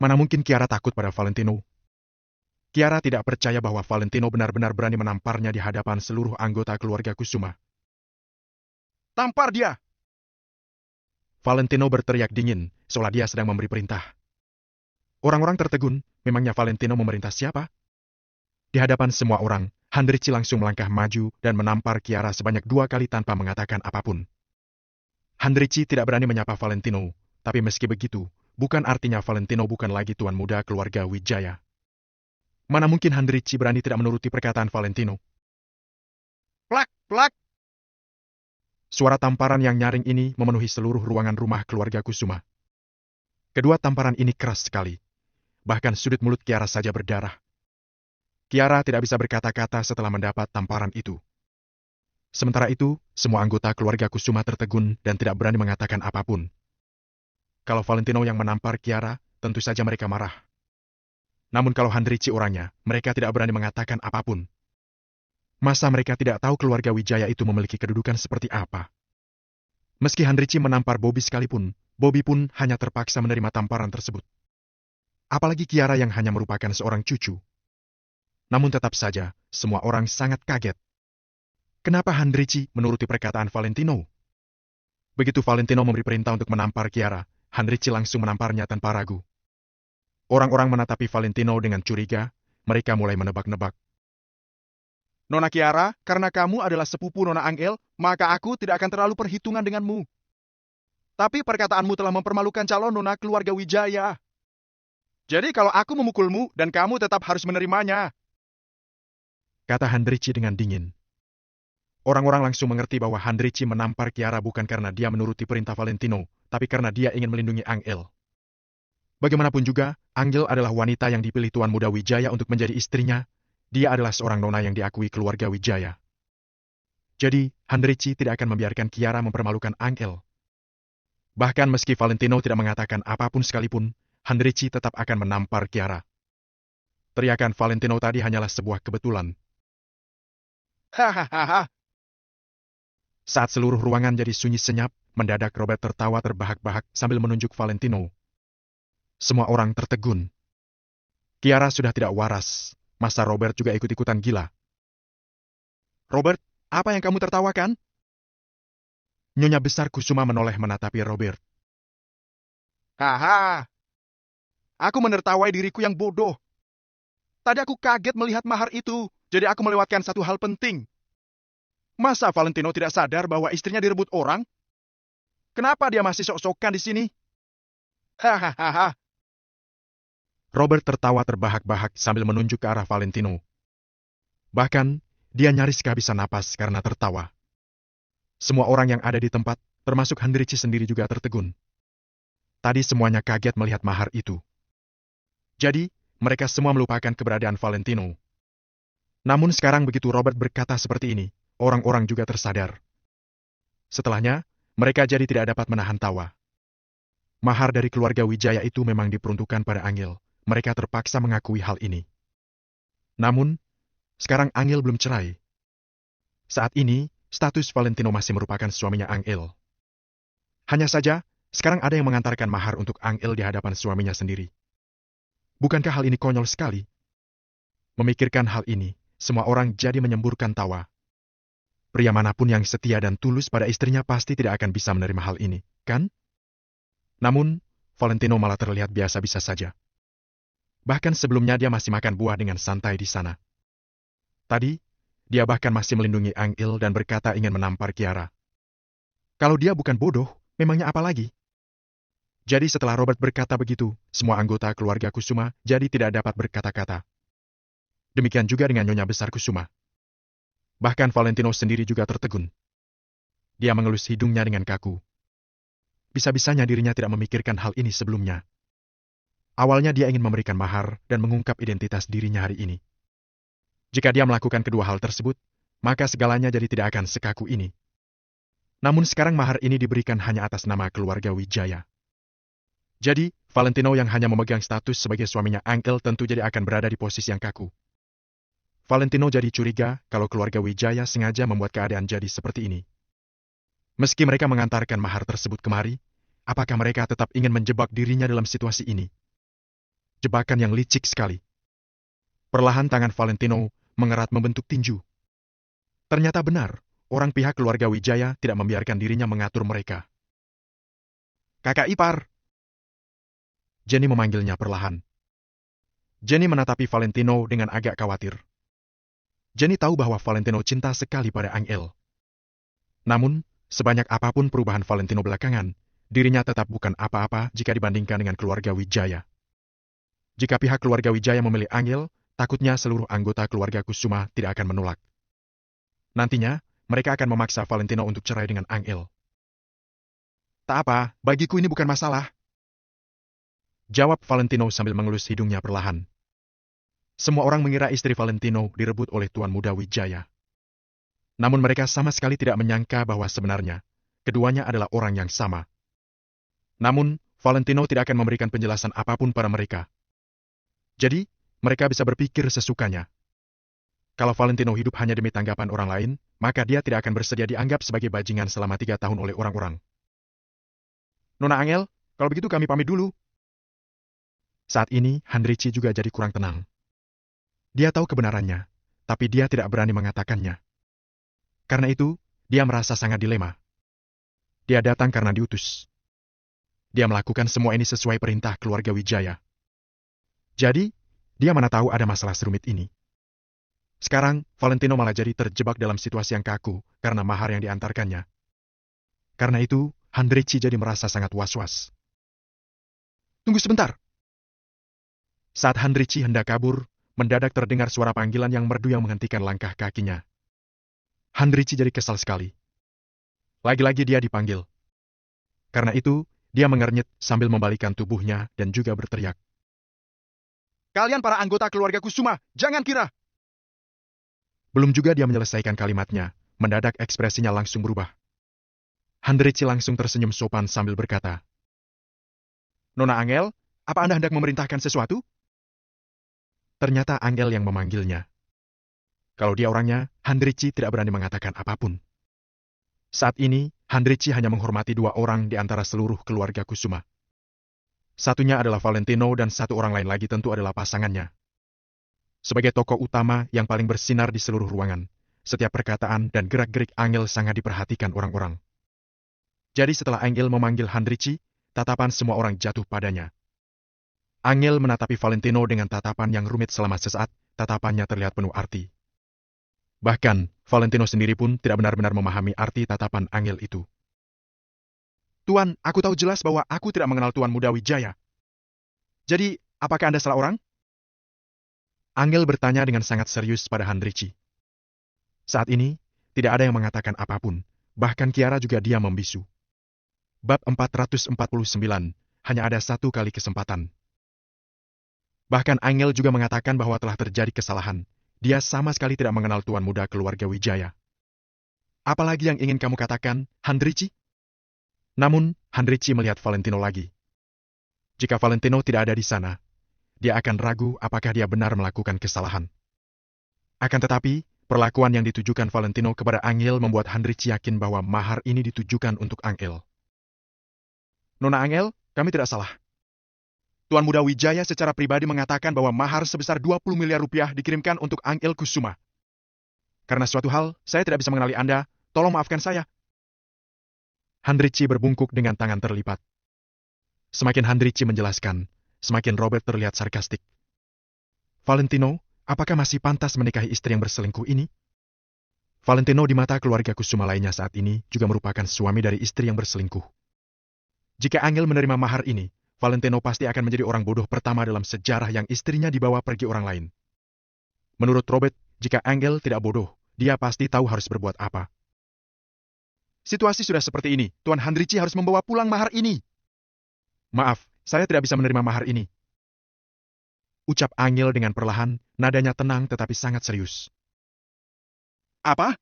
Mana mungkin Kiara takut pada Valentino? Kiara tidak percaya bahwa Valentino benar-benar berani menamparnya di hadapan seluruh anggota keluarga Kusuma. Tampar dia! Valentino berteriak dingin, seolah dia sedang memberi perintah. Orang-orang tertegun, memangnya Valentino memerintah siapa? Di hadapan semua orang, Handrichi langsung melangkah maju dan menampar Kiara sebanyak 2 kali tanpa mengatakan apapun. Handrichi tidak berani menyapa Valentino, tapi meski begitu, bukan artinya Valentino bukan lagi tuan muda keluarga Wijaya. Mana mungkin Handrichi berani tidak menuruti perkataan Valentino? Plak, plak! Suara tamparan yang nyaring ini memenuhi seluruh ruangan rumah keluarga Kusuma. Kedua tamparan ini keras sekali. Bahkan sudut mulut Kiara saja berdarah. Kiara tidak bisa berkata-kata setelah mendapat tamparan itu. Sementara itu, semua anggota keluarga Kusuma tertegun dan tidak berani mengatakan apapun. Kalau Valentino yang menampar Kiara, tentu saja mereka marah. Namun kalau Handrichi orangnya, mereka tidak berani mengatakan apapun. Masa mereka tidak tahu keluarga Wijaya itu memiliki kedudukan seperti apa? Meski Handrichi menampar Bobby sekalipun, Bobby pun hanya terpaksa menerima tamparan tersebut. Apalagi Kiara yang hanya merupakan seorang cucu. Namun tetap saja, semua orang sangat kaget. Kenapa Handrichi menuruti perkataan Valentino? Begitu Valentino memberi perintah untuk menampar Kiara, Handrichi langsung menamparnya tanpa ragu. Orang-orang menatapi Valentino dengan curiga, mereka mulai menebak-nebak. Nona Kiara, karena kamu adalah sepupu Nona Angel, maka aku tidak akan terlalu perhitungan denganmu. Tapi perkataanmu telah mempermalukan calon Nona keluarga Wijaya. Jadi kalau aku memukulmu dan kamu tetap harus menerimanya. Kata Handrichi dengan dingin. Orang-orang langsung mengerti bahwa Handrichi menampar Kiara bukan karena dia menuruti perintah Valentino, tapi karena dia ingin melindungi Angel. Bagaimanapun juga, Angel adalah wanita yang dipilih Tuan Muda Wijaya untuk menjadi istrinya. Dia adalah seorang nona yang diakui keluarga Wijaya. Jadi, Handrichi tidak akan membiarkan Kiara mempermalukan Angel. Bahkan meski Valentino tidak mengatakan apapun sekalipun, Handrichi tetap akan menampar Kiara. Teriakan Valentino tadi hanyalah sebuah kebetulan. Hahaha. Saat seluruh ruangan jadi sunyi senyap, mendadak Robert tertawa terbahak-bahak sambil menunjuk Valentino. Semua orang tertegun. Kiara sudah tidak waras. Masa Robert juga ikut-ikutan gila? Robert, apa yang kamu tertawakan? Nyonya Besar Kusuma menoleh menatapi Robert. Haha. Aku menertawai diriku yang bodoh. Tadi aku kaget melihat mahar itu, jadi aku melewatkan satu hal penting. Masa Valentino tidak sadar bahwa istrinya direbut orang? Kenapa dia masih sok-sokan di sini? Hahaha. Robert tertawa terbahak-bahak sambil menunjuk ke arah Valentino. Bahkan, dia nyaris kehabisan napas karena tertawa. Semua orang yang ada di tempat, termasuk Handrici sendiri juga tertegun. Tadi semuanya kaget melihat mahar itu. Jadi, mereka semua melupakan keberadaan Valentino. Namun sekarang begitu Robert berkata seperti ini, orang-orang juga tersadar. Setelahnya, mereka jadi tidak dapat menahan tawa. Mahar dari keluarga Wijaya itu memang diperuntukkan pada Angel. Mereka terpaksa mengakui hal ini. Namun, sekarang Angel belum cerai. Saat ini, status Valentino masih merupakan suaminya Angel. Hanya saja, sekarang ada yang mengantarkan mahar untuk Angel di hadapan suaminya sendiri. Bukankah hal ini konyol sekali? Memikirkan hal ini, semua orang jadi menyemburkan tawa. Pria manapun yang setia dan tulus pada istrinya pasti tidak akan bisa menerima hal ini, kan? Namun, Valentino malah terlihat biasa-biasa saja. Bahkan sebelumnya dia masih makan buah dengan santai di sana. Tadi, dia bahkan masih melindungi Angel dan berkata ingin menampar Kiara. Kalau dia bukan bodoh, memangnya apa lagi? Jadi setelah Robert berkata begitu, semua anggota keluarga Kusuma jadi tidak dapat berkata-kata. Demikian juga dengan Nyonya Besar Kusuma. Bahkan Valentino sendiri juga tertegun. Dia mengelus hidungnya dengan kaku. Bisa-bisanya dirinya tidak memikirkan hal ini sebelumnya. Awalnya dia ingin memberikan mahar dan mengungkap identitas dirinya hari ini. Jika dia melakukan kedua hal tersebut, maka segalanya jadi tidak akan sekaku ini. Namun sekarang mahar ini diberikan hanya atas nama keluarga Wijaya. Jadi, Valentino yang hanya memegang status sebagai suaminya Angel tentu jadi akan berada di posisi yang kaku. Valentino jadi curiga kalau keluarga Wijaya sengaja membuat keadaan jadi seperti ini. Meski mereka mengantarkan mahar tersebut kemari, apakah mereka tetap ingin menjebak dirinya dalam situasi ini? Jebakan yang licik sekali. Perlahan tangan Valentino mengerat membentuk tinju. Ternyata benar, orang pihak keluarga Wijaya tidak membiarkan dirinya mengatur mereka. Kakak ipar! Jenny memanggilnya perlahan. Jenny menatapi Valentino dengan agak khawatir. Jenny tahu bahwa Valentino cinta sekali pada Angel. Namun, sebanyak apapun perubahan Valentino belakangan, dirinya tetap bukan apa-apa jika dibandingkan dengan keluarga Wijaya. Jika pihak keluarga Wijaya memilih Angel, takutnya seluruh anggota keluarga Kusuma tidak akan menolak. Nantinya, mereka akan memaksa Valentino untuk cerai dengan Angel. Tak apa, bagiku ini bukan masalah. Jawab Valentino sambil mengelus hidungnya perlahan. Semua orang mengira istri Valentino direbut oleh Tuan Muda Wijaya. Namun mereka sama sekali tidak menyangka bahwa sebenarnya, keduanya adalah orang yang sama. Namun, Valentino tidak akan memberikan penjelasan apapun pada mereka. Jadi, mereka bisa berpikir sesukanya. Kalau Valentino hidup hanya demi tanggapan orang lain, maka dia tidak akan bersedia dianggap sebagai bajingan selama 3 tahun oleh orang-orang. Nona Angel, kalau begitu kami pamit dulu. Saat ini, Handrici juga jadi kurang tenang. Dia tahu kebenarannya, tapi dia tidak berani mengatakannya. Karena itu, dia merasa sangat dilema. Dia datang karena diutus. Dia melakukan semua ini sesuai perintah keluarga Wijaya. Jadi, dia mana tahu ada masalah serumit ini. Sekarang, Valentino malah jadi terjebak dalam situasi yang kaku karena mahar yang diantarkannya. Karena itu, Handrici jadi merasa sangat was-was. Tunggu sebentar. Saat Handrici hendak kabur, mendadak terdengar suara panggilan yang merdu yang menghentikan langkah kakinya. Handrici jadi kesal sekali. Lagi-lagi dia dipanggil. Karena itu, dia mengernyit sambil membalikkan tubuhnya dan juga berteriak. Kalian para anggota keluarga Kusuma, jangan kira! Belum juga dia menyelesaikan kalimatnya, mendadak ekspresinya langsung berubah. Handrici langsung tersenyum sopan sambil berkata, Nona Angel, apa Anda hendak memerintahkan sesuatu? Ternyata Angel yang memanggilnya. Kalau dia orangnya, Handrici tidak berani mengatakan apapun. Saat ini, Handrici hanya menghormati 2 orang di antara seluruh keluarga Kusuma. Satunya adalah Valentino dan 1 orang lain lagi tentu adalah pasangannya. Sebagai tokoh utama yang paling bersinar di seluruh ruangan, setiap perkataan dan gerak-gerik Angel sangat diperhatikan orang-orang. Jadi setelah Angel memanggil Handrici, tatapan semua orang jatuh padanya. Angel menatapi Valentino dengan tatapan yang rumit selama sesaat, tatapannya terlihat penuh arti. Bahkan, Valentino sendiri pun tidak benar-benar memahami arti tatapan Angel itu. Tuan, aku tahu jelas bahwa aku tidak mengenal Tuan Muda Wijaya. Jadi, apakah Anda salah orang? Angel bertanya dengan sangat serius pada Handrici. Saat ini, tidak ada yang mengatakan apapun, bahkan Kiara juga diam membisu. Bab 449, hanya ada satu kali kesempatan. Bahkan Angel juga mengatakan bahwa telah terjadi kesalahan. Dia sama sekali tidak mengenal Tuan Muda keluarga Wijaya. Apalagi yang ingin kamu katakan, Handrici? Namun, Handrici melihat Valentino lagi. Jika Valentino tidak ada di sana, dia akan ragu apakah dia benar melakukan kesalahan. Akan tetapi, perlakuan yang ditujukan Valentino kepada Angel membuat Handrici yakin bahwa mahar ini ditujukan untuk Angel. Nona Angel, kami tidak salah. Tuan Muda Wijaya secara pribadi mengatakan bahwa mahar sebesar 20 miliar rupiah dikirimkan untuk Angel Kusuma. Karena suatu hal, saya tidak bisa mengenali Anda, tolong maafkan saya. Handrici berbungkuk dengan tangan terlipat. Semakin Handrici menjelaskan, semakin Robert terlihat sarkastik. Valentino, apakah masih pantas menikahi istri yang berselingkuh ini? Valentino di mata keluarga Kusuma lainnya saat ini juga merupakan suami dari istri yang berselingkuh. Jika Angel menerima mahar ini, Valentino pasti akan menjadi orang bodoh pertama dalam sejarah yang istrinya dibawa pergi orang lain. Menurut Robert, jika Angel tidak bodoh, dia pasti tahu harus berbuat apa. Situasi sudah seperti ini, Tuan Handrici harus membawa pulang mahar ini. Maaf, saya tidak bisa menerima mahar ini. Ucap Angel dengan perlahan, nadanya tenang tetapi sangat serius. Apa?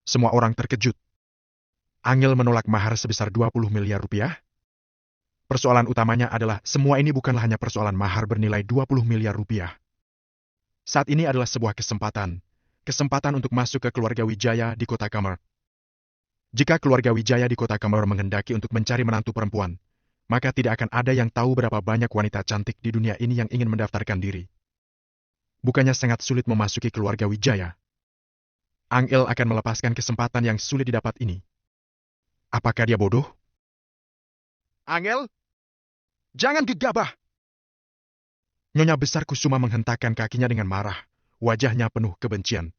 Semua orang terkejut. Angel menolak mahar sebesar 20 miliar rupiah? Persoalan utamanya adalah semua ini bukanlah hanya persoalan mahar bernilai 20 miliar rupiah. Saat ini adalah sebuah kesempatan. Kesempatan untuk masuk ke keluarga Wijaya di kota Kamar. Jika keluarga Wijaya di kota Kamar menghendaki untuk mencari menantu perempuan, maka tidak akan ada yang tahu berapa banyak wanita cantik di dunia ini yang ingin mendaftarkan diri. Bukannya sangat sulit memasuki keluarga Wijaya. Angel akan melepaskan kesempatan yang sulit didapat ini. Apakah dia bodoh? Angel, jangan gegabah! Nyonya besar Kusuma menghentakkan kakinya dengan marah, wajahnya penuh kebencian.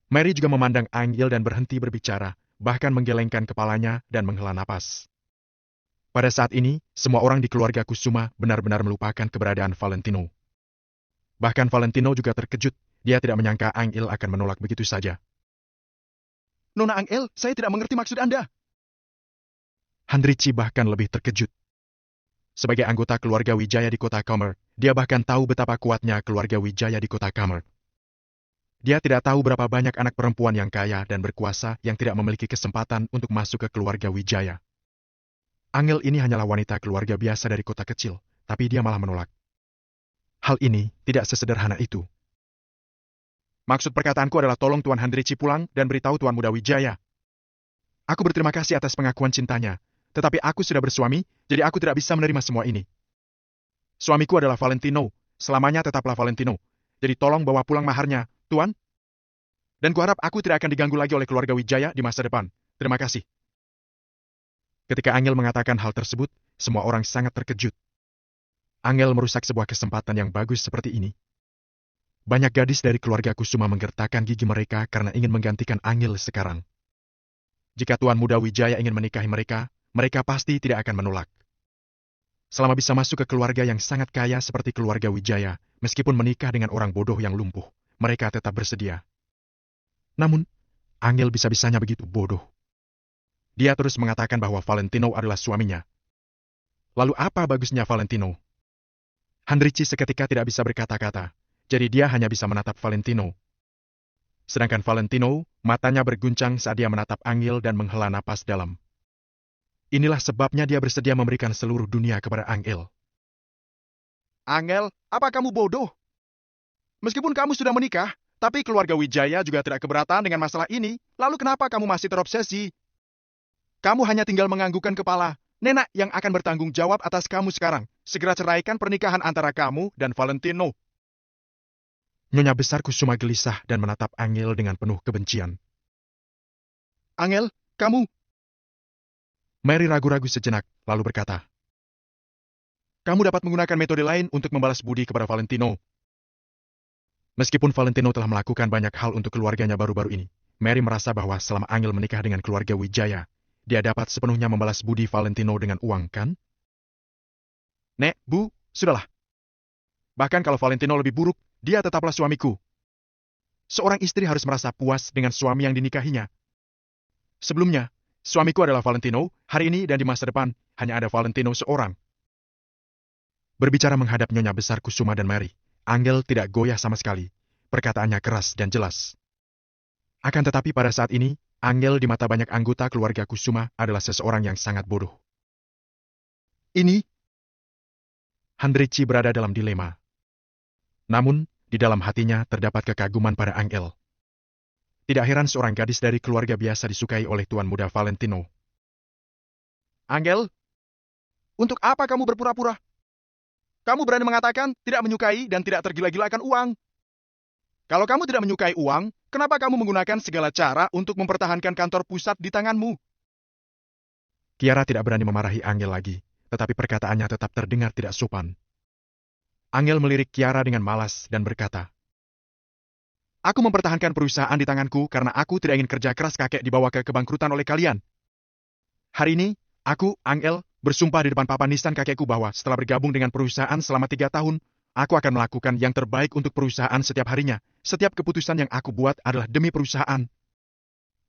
Mary juga memandang Angel dan berhenti berbicara, bahkan menggelengkan kepalanya dan menghela napas. Pada saat ini, semua orang di keluarga Kusuma benar-benar melupakan keberadaan Valentino. Bahkan Valentino juga terkejut, dia tidak menyangka Angel akan menolak begitu saja. Nona Angel, saya tidak mengerti maksud Anda. Handrici bahkan lebih terkejut. Sebagai anggota keluarga Wijaya di kota Kamar, dia bahkan tahu betapa kuatnya keluarga Wijaya di kota Kamar. Dia tidak tahu berapa banyak anak perempuan yang kaya dan berkuasa yang tidak memiliki kesempatan untuk masuk ke keluarga Wijaya. Angel ini hanyalah wanita keluarga biasa dari kota kecil, tapi dia malah menolak. Hal ini tidak sesederhana itu. Maksud perkataanku adalah tolong Tuan Handrici pulang dan beritahu Tuan Muda Wijaya. Aku berterima kasih atas pengakuan cintanya, tetapi aku sudah bersuami, jadi aku tidak bisa menerima semua ini. Suamiku adalah Valentino, selamanya tetaplah Valentino. Jadi tolong bawa pulang maharnya, Tuan. Dan kuharap aku tidak akan diganggu lagi oleh keluarga Wijaya di masa depan. Terima kasih. Ketika Angel mengatakan hal tersebut, semua orang sangat terkejut. Angel merusak sebuah kesempatan yang bagus seperti ini. Banyak gadis dari keluarga Kusuma menggertakkan gigi mereka karena ingin menggantikan Angel sekarang. Jika Tuan Muda Wijaya ingin menikahi mereka, mereka pasti tidak akan menolak. Selama bisa masuk ke keluarga yang sangat kaya seperti keluarga Wijaya, meskipun menikah dengan orang bodoh yang lumpuh, mereka tetap bersedia. Namun, Angel bisa-bisanya begitu bodoh. Dia terus mengatakan bahwa Valentino adalah suaminya. Lalu apa bagusnya Valentino? Handrici seketika tidak bisa berkata-kata, jadi dia hanya bisa menatap Valentino. Sedangkan Valentino, matanya berguncang saat dia menatap Angel dan menghela napas dalam. Inilah sebabnya dia bersedia memberikan seluruh dunia kepada Angel. Angel, apa kamu bodoh? Meskipun kamu sudah menikah, tapi keluarga Wijaya juga tidak keberatan dengan masalah ini. Lalu kenapa kamu masih terobsesi? Kamu hanya tinggal menganggukkan kepala. Nenek yang akan bertanggung jawab atas kamu sekarang. Segera ceraikan pernikahan antara kamu dan Valentino. Nyonya besar Kusuma gelisah dan menatap Angel dengan penuh kebencian. Angel, kamu... Mary ragu-ragu sejenak, lalu berkata, Kamu dapat menggunakan metode lain untuk membalas budi kepada Valentino. Meskipun Valentino telah melakukan banyak hal untuk keluarganya baru-baru ini, Mary merasa bahwa selama Angel menikah dengan keluarga Wijaya, dia dapat sepenuhnya membalas budi Valentino dengan uang, kan? Nek, Bu, sudahlah. Bahkan kalau Valentino lebih buruk, dia tetaplah suamiku. Seorang istri harus merasa puas dengan suami yang dinikahinya. Sebelumnya, suamiku adalah Valentino, hari ini dan di masa depan, hanya ada Valentino seorang. Berbicara menghadap Nyonya Besar Kusuma dan Mary, Angel tidak goyah sama sekali. Perkataannya keras dan jelas. Akan tetapi pada saat ini, Angel di mata banyak anggota keluarga Kusuma adalah seseorang yang sangat bodoh. Ini, Handrichi berada dalam dilema. Namun, di dalam hatinya terdapat kekaguman pada Angel. Tidak heran seorang gadis dari keluarga biasa disukai oleh tuan muda Valentino. Angel, untuk apa kamu berpura-pura? Kamu berani mengatakan tidak menyukai dan tidak tergila-gilakan uang. Kalau kamu tidak menyukai uang, kenapa kamu menggunakan segala cara untuk mempertahankan kantor pusat di tanganmu? Kiara tidak berani memarahi Angel lagi, tetapi perkataannya tetap terdengar tidak sopan. Angel melirik Kiara dengan malas dan berkata, "Aku mempertahankan perusahaan di tanganku karena aku tidak ingin kerja keras kakek dibawa ke kebangkrutan oleh kalian. Hari ini, aku, Angel, bersumpah di depan papan nisan kakekku bahwa setelah bergabung dengan perusahaan selama 3 tahun, aku akan melakukan yang terbaik untuk perusahaan setiap harinya. Setiap keputusan yang aku buat adalah demi perusahaan.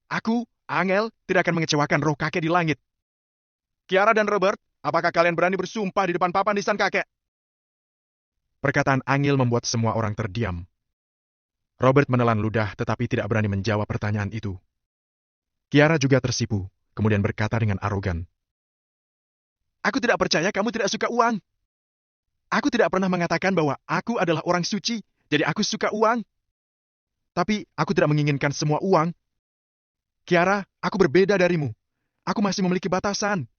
Aku, Angel, tidak akan mengecewakan roh kakek di langit. Kiara dan Robert, apakah kalian berani bersumpah di depan papan nisan kakek?" Perkataan Angel membuat semua orang terdiam. Robert menelan ludah tetapi tidak berani menjawab pertanyaan itu. Kiara juga tersipu, kemudian berkata dengan arogan, "Aku tidak percaya kamu tidak suka uang. Aku tidak pernah mengatakan bahwa aku adalah orang suci, jadi aku suka uang. Tapi aku tidak menginginkan semua uang. Kiara, aku berbeda darimu. Aku masih memiliki batasan.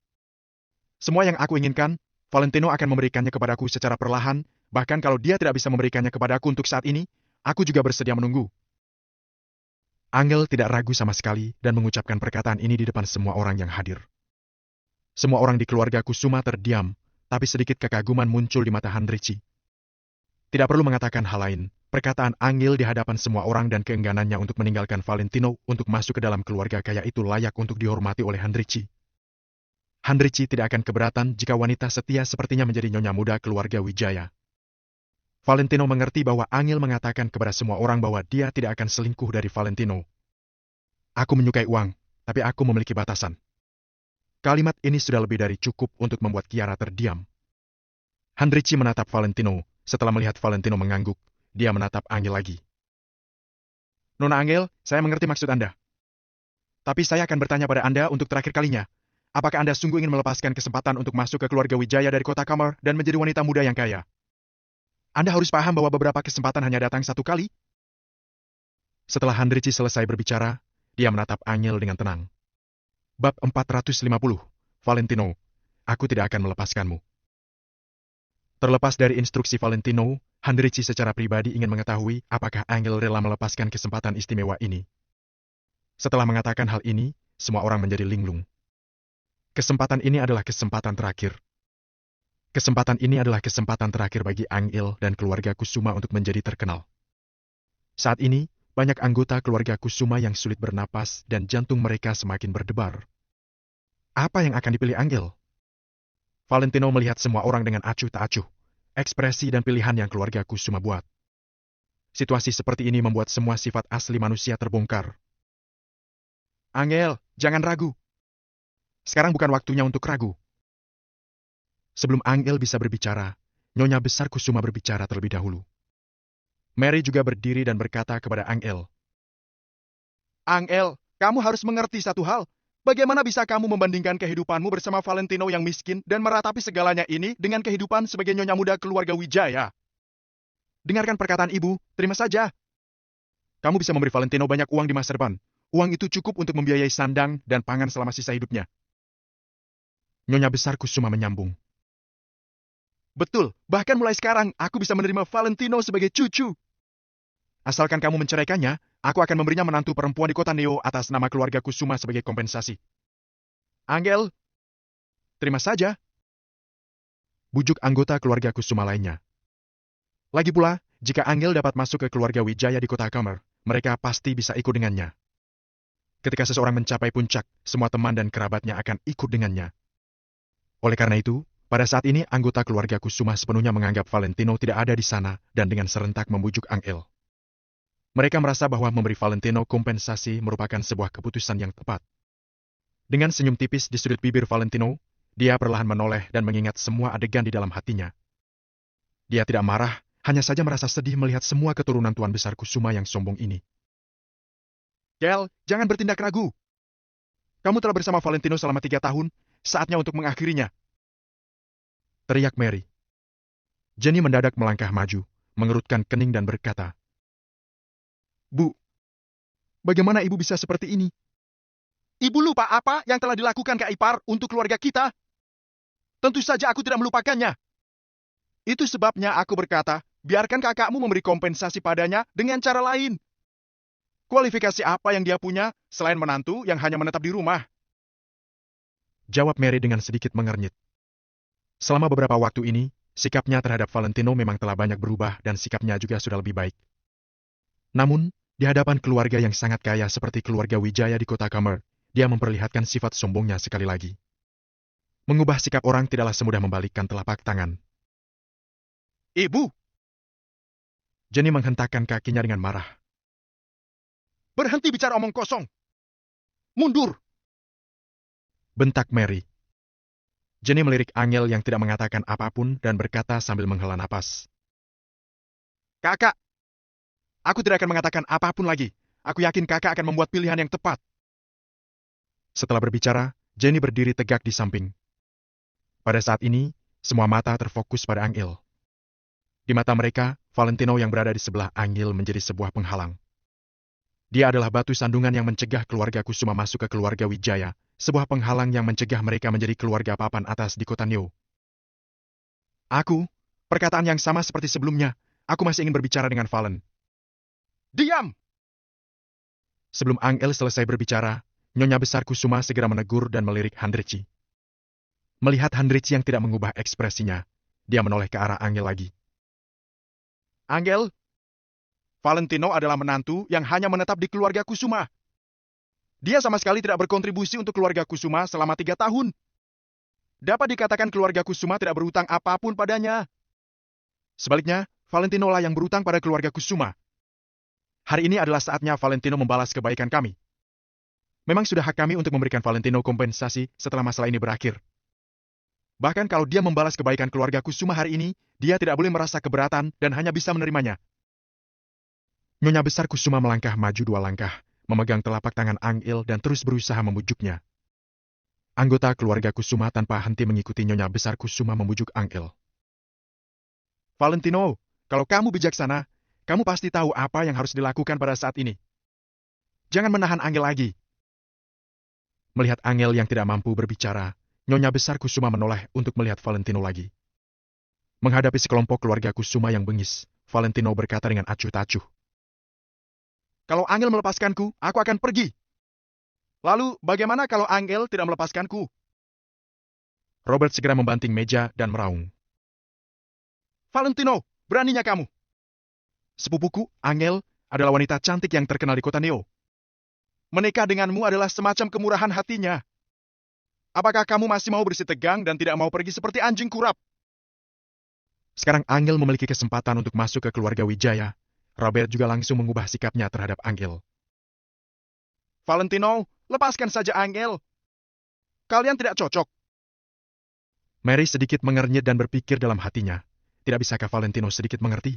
Semua yang aku inginkan, Valentino akan memberikannya kepadaku secara perlahan, bahkan kalau dia tidak bisa memberikannya kepadaku untuk saat ini, aku juga bersedia menunggu." Angel tidak ragu sama sekali dan mengucapkan perkataan ini di depan semua orang yang hadir. Semua orang di keluarga Kusuma terdiam, tapi sedikit kekaguman muncul di mata Handrichi. Tidak perlu mengatakan hal lain, perkataan Angel di hadapan semua orang dan keengganannya untuk meninggalkan Valentino untuk masuk ke dalam keluarga kaya itu layak untuk dihormati oleh Handrichi. Handrichi tidak akan keberatan jika wanita setia sepertinya menjadi nyonya muda keluarga Wijaya. Valentino mengerti bahwa Angel mengatakan kepada semua orang bahwa dia tidak akan selingkuh dari Valentino. "Aku menyukai uang, tapi aku memiliki batasan." Kalimat ini sudah lebih dari cukup untuk membuat Kiara terdiam. Handrichi menatap Valentino. Setelah melihat Valentino mengangguk, dia menatap Angel lagi. "Nona Angel, saya mengerti maksud Anda. Tapi saya akan bertanya pada Anda untuk terakhir kalinya. Apakah Anda sungguh ingin melepaskan kesempatan untuk masuk ke keluarga Wijaya dari kota Kamar dan menjadi wanita muda yang kaya? Anda harus paham bahwa beberapa kesempatan hanya datang satu kali." Setelah Handrichi selesai berbicara, dia menatap Angel dengan tenang. Bab 450, Valentino, aku tidak akan melepaskanmu. Terlepas dari instruksi Valentino, Handrichi secara pribadi ingin mengetahui apakah Angel rela melepaskan kesempatan istimewa ini. Setelah mengatakan hal ini, semua orang menjadi linglung. Kesempatan ini adalah kesempatan terakhir. Kesempatan ini adalah kesempatan terakhir bagi Angel dan keluarga Kusuma untuk menjadi terkenal. Saat ini, banyak anggota keluarga Kusuma yang sulit bernapas dan jantung mereka semakin berdebar. Apa yang akan dipilih Angel? Valentino melihat semua orang dengan acuh tak acuh, ekspresi dan pilihan yang keluarga Kusuma buat. Situasi seperti ini membuat semua sifat asli manusia terbongkar. "Angel, jangan ragu. Sekarang bukan waktunya untuk ragu." Sebelum Angel bisa berbicara, Nyonya Besar Kusuma berbicara terlebih dahulu. Mary juga berdiri dan berkata kepada Angel, "Angel, kamu harus mengerti satu hal. Bagaimana bisa kamu membandingkan kehidupanmu bersama Valentino yang miskin dan meratapi segalanya ini dengan kehidupan sebagai nyonya muda keluarga Wijaya? Dengarkan perkataan ibu, terima saja. Kamu bisa memberi Valentino banyak uang di masa depan. Uang itu cukup untuk membiayai sandang dan pangan selama sisa hidupnya." Nyonya Besar Kusuma menyambung, "Betul, bahkan mulai sekarang aku bisa menerima Valentino sebagai cucu. Asalkan kamu menceraikannya, aku akan memberinya menantu perempuan di kota Neo atas nama keluarga Kusuma sebagai kompensasi." "Angel, terima saja." bujuk anggota keluarga Kusuma lainnya. Lagi pula, jika Angel dapat masuk ke keluarga Wijaya di kota Kamer, mereka pasti bisa ikut dengannya. Ketika seseorang mencapai puncak, semua teman dan kerabatnya akan ikut dengannya. Oleh karena itu, pada saat ini anggota keluarga Kusuma sepenuhnya menganggap Valentino tidak ada di sana dan dengan serentak membujuk Angel. Mereka merasa bahwa memberi Valentino kompensasi merupakan sebuah keputusan yang tepat. Dengan senyum tipis di sudut bibir Valentino, dia perlahan menoleh dan mengingat semua adegan di dalam hatinya. Dia tidak marah, hanya saja merasa sedih melihat semua keturunan Tuan Besar Kusuma yang sombong ini. Kel, jangan bertindak ragu. Kamu telah bersama Valentino selama 3 tahun, saatnya untuk mengakhirinya. Teriak Mary. Jenny mendadak melangkah maju, mengerutkan kening dan berkata, Bu, bagaimana ibu bisa seperti ini? Ibu lupa apa yang telah dilakukan Kak Ipar untuk keluarga kita? Tentu saja aku tidak melupakannya. Itu sebabnya aku berkata, biarkan kakakmu memberi kompensasi padanya dengan cara lain. Kualifikasi apa yang dia punya selain menantu yang hanya menetap di rumah? Jawab Mary dengan sedikit mengernyit. Selama beberapa waktu ini, sikapnya terhadap Valentino memang telah banyak berubah dan sikapnya juga sudah lebih baik. Namun, di hadapan keluarga yang sangat kaya seperti keluarga Wijaya di kota Kamer, dia memperlihatkan sifat sombongnya sekali lagi. Mengubah sikap orang tidaklah semudah membalikkan telapak tangan. Ibu! Jenny menghentakkan kakinya dengan marah. Berhenti bicara omong kosong! Mundur! Bentak Mary. Jenny melirik Angel yang tidak mengatakan apapun dan berkata sambil menghela napas. Kakak! Aku tidak akan mengatakan apapun lagi. Aku yakin kakak akan membuat pilihan yang tepat. Setelah berbicara, Jenny berdiri tegak di samping. Pada saat ini, semua mata terfokus pada Angel. Di mata mereka, Valentino yang berada di sebelah Angel menjadi sebuah penghalang. Dia adalah batu sandungan yang mencegah keluarga Kusuma masuk ke keluarga Wijaya, sebuah penghalang yang mencegah mereka menjadi keluarga papan atas di kota Neo. Perkataan yang sama seperti sebelumnya, aku masih ingin berbicara dengan Valen. Diam! Sebelum Angel selesai berbicara, Nyonya Besar Kusuma segera menegur dan melirik Handrici. Melihat Handrici yang tidak mengubah ekspresinya, dia menoleh ke arah Angel lagi. Angel, Valentino adalah menantu yang hanya menetap di keluarga Kusuma. Dia sama sekali tidak berkontribusi untuk keluarga Kusuma selama 3 tahun. Dapat dikatakan keluarga Kusuma tidak berhutang apapun padanya. Sebaliknya, Valentino lah yang berhutang pada keluarga Kusuma. Hari ini adalah saatnya Valentino membalas kebaikan kami. Memang sudah hak kami untuk memberikan Valentino kompensasi setelah masalah ini berakhir. Bahkan kalau dia membalas kebaikan keluarga Kusuma hari ini, dia tidak boleh merasa keberatan dan hanya bisa menerimanya. Nyonya Besar Kusuma melangkah maju 2 langkah, memegang telapak tangan Angel dan terus berusaha membujuknya. Anggota keluarga Kusuma tanpa henti mengikuti Nyonya Besar Kusuma membujuk Angel. Valentino, kalau kamu bijaksana, kamu pasti tahu apa yang harus dilakukan pada saat ini. Jangan menahan Angel lagi. Melihat Angel yang tidak mampu berbicara, Nyonya Besar Kusuma menoleh untuk melihat Valentino lagi. Menghadapi sekelompok keluarga Kusuma yang bengis, Valentino berkata dengan acuh tak acuh. Kalau Angel melepaskanku, aku akan pergi. Lalu, bagaimana kalau Angel tidak melepaskanku? Robert segera membanting meja dan meraung. Valentino, beraninya kamu. Sepupuku, Angel, adalah wanita cantik yang terkenal di kota Neo. Menikah denganmu adalah semacam kemurahan hatinya. Apakah kamu masih mau bersih tegang dan tidak mau pergi seperti anjing kurap? Sekarang Angel memiliki kesempatan untuk masuk ke keluarga Wijaya. Robert juga langsung mengubah sikapnya terhadap Angel. Valentino, lepaskan saja Angel. Kalian tidak cocok. Mary sedikit mengernyit dan berpikir dalam hatinya. Tidak bisakah Valentino sedikit mengerti?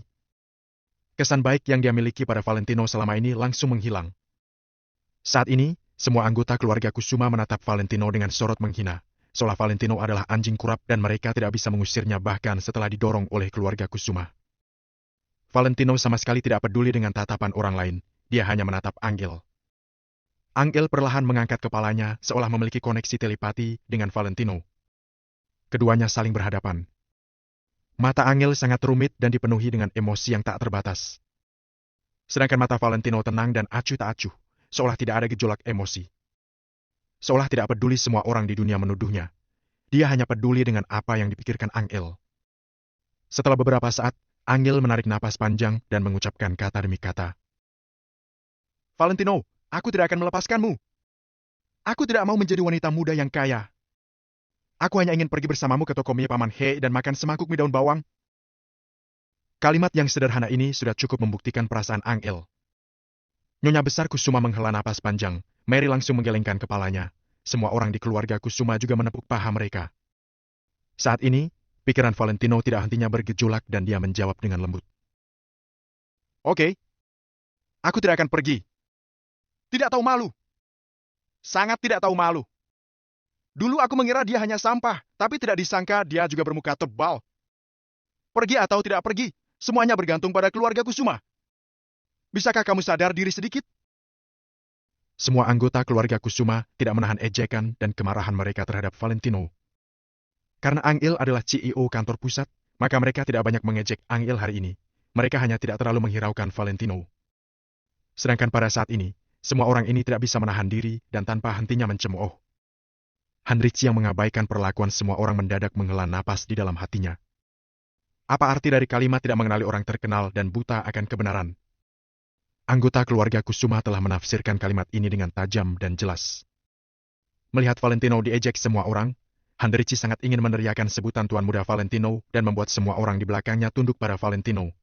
Kesan baik yang dia miliki pada Valentino selama ini langsung menghilang. Saat ini, semua anggota keluarga Kusuma menatap Valentino dengan sorot menghina, seolah Valentino adalah anjing kurap dan mereka tidak bisa mengusirnya bahkan setelah didorong oleh keluarga Kusuma. Valentino sama sekali tidak peduli dengan tatapan orang lain, dia hanya menatap Angel. Angel perlahan mengangkat kepalanya seolah memiliki koneksi telepati dengan Valentino. Keduanya saling berhadapan. Mata Angel sangat rumit dan dipenuhi dengan emosi yang tak terbatas. Sedangkan mata Valentino tenang dan acuh tak acuh, seolah tidak ada gejolak emosi. Seolah tidak peduli semua orang di dunia menuduhnya. Dia hanya peduli dengan apa yang dipikirkan Angel. Setelah beberapa saat, Angel menarik napas panjang dan mengucapkan kata demi kata. Valentino, aku tidak akan melepaskanmu. Aku tidak mau menjadi wanita muda yang kaya. Aku hanya ingin pergi bersamamu ke toko mie Paman He dan makan semangkuk mie daun bawang. Kalimat yang sederhana ini sudah cukup membuktikan perasaan Angel. Nyonya besar Kusuma menghela napas panjang. Mary langsung menggelengkan kepalanya. Semua orang di keluarga Kusuma juga menepuk paha mereka. Saat ini, pikiran Valentino tidak hentinya bergejolak dan dia menjawab dengan lembut. Oke, aku tidak akan pergi. Tidak tahu malu. Sangat tidak tahu malu. Dulu aku mengira dia hanya sampah, tapi tidak disangka dia juga bermuka tebal. Pergi atau tidak pergi, semuanya bergantung pada keluarga Kusuma. Bisakah kamu sadar diri sedikit? Semua anggota keluarga Kusuma tidak menahan ejekan dan kemarahan mereka terhadap Valentino. Karena Angel adalah CEO kantor pusat, maka mereka tidak banyak mengejek Angel hari ini. Mereka hanya tidak terlalu menghiraukan Valentino. Sedangkan pada saat ini, semua orang ini tidak bisa menahan diri dan tanpa hentinya mencemooh. Hanrichi yang mengabaikan perlakuan semua orang mendadak menghela napas di dalam hatinya. Apa arti dari kalimat tidak mengenali orang terkenal dan buta akan kebenaran? Anggota keluarga Kusuma telah menafsirkan kalimat ini dengan tajam dan jelas. Melihat Valentino diejek semua orang, Hanrichi sangat ingin meneriakkan sebutan Tuan Muda Valentino dan membuat semua orang di belakangnya tunduk pada Valentino.